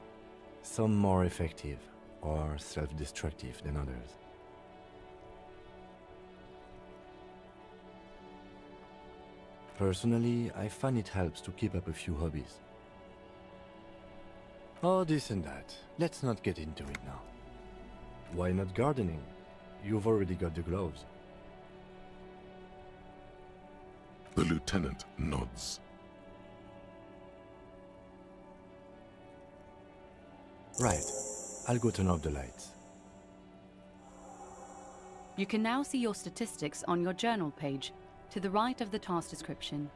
some more effective or self-destructive than others. Personally, I find it helps to keep up a few hobbies. Oh, this and that. Let's not get into it now. Why not gardening? You've already got the gloves. The lieutenant nods. Right. I'll go turn off the lights. You can now see your statistics on your journal page, to the right of the task description.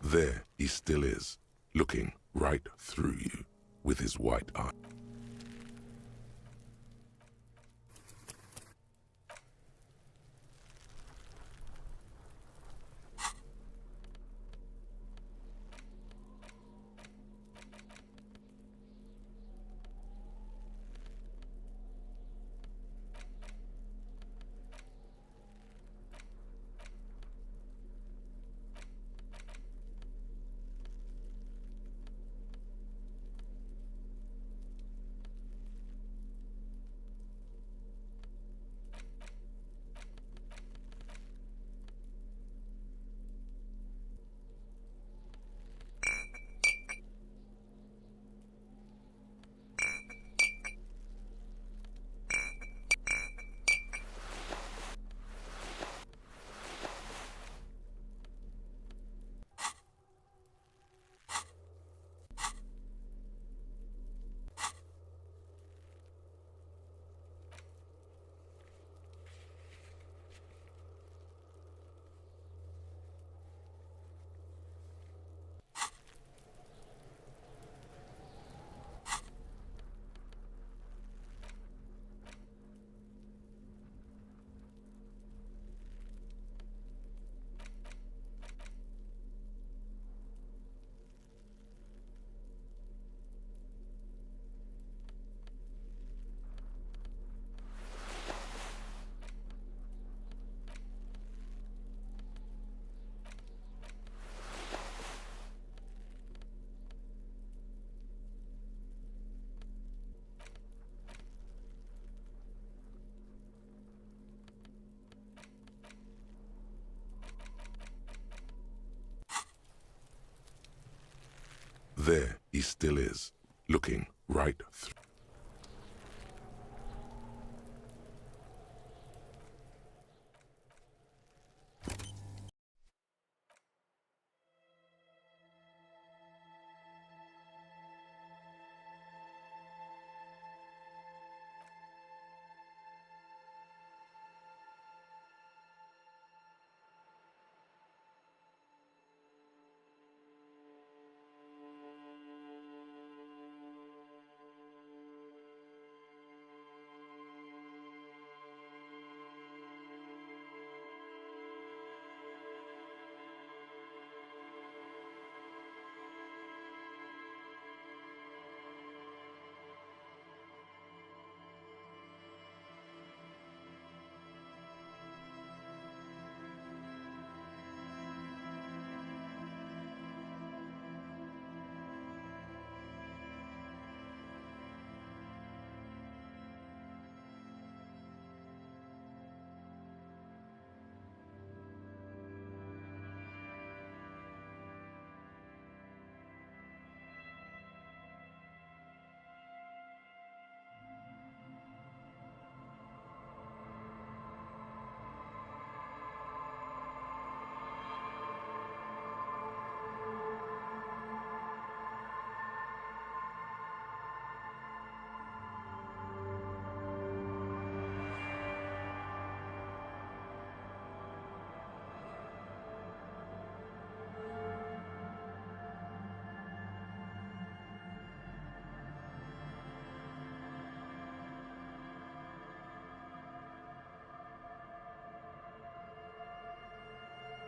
There he still is, looking right through you with his white eye. There he still is, looking right through.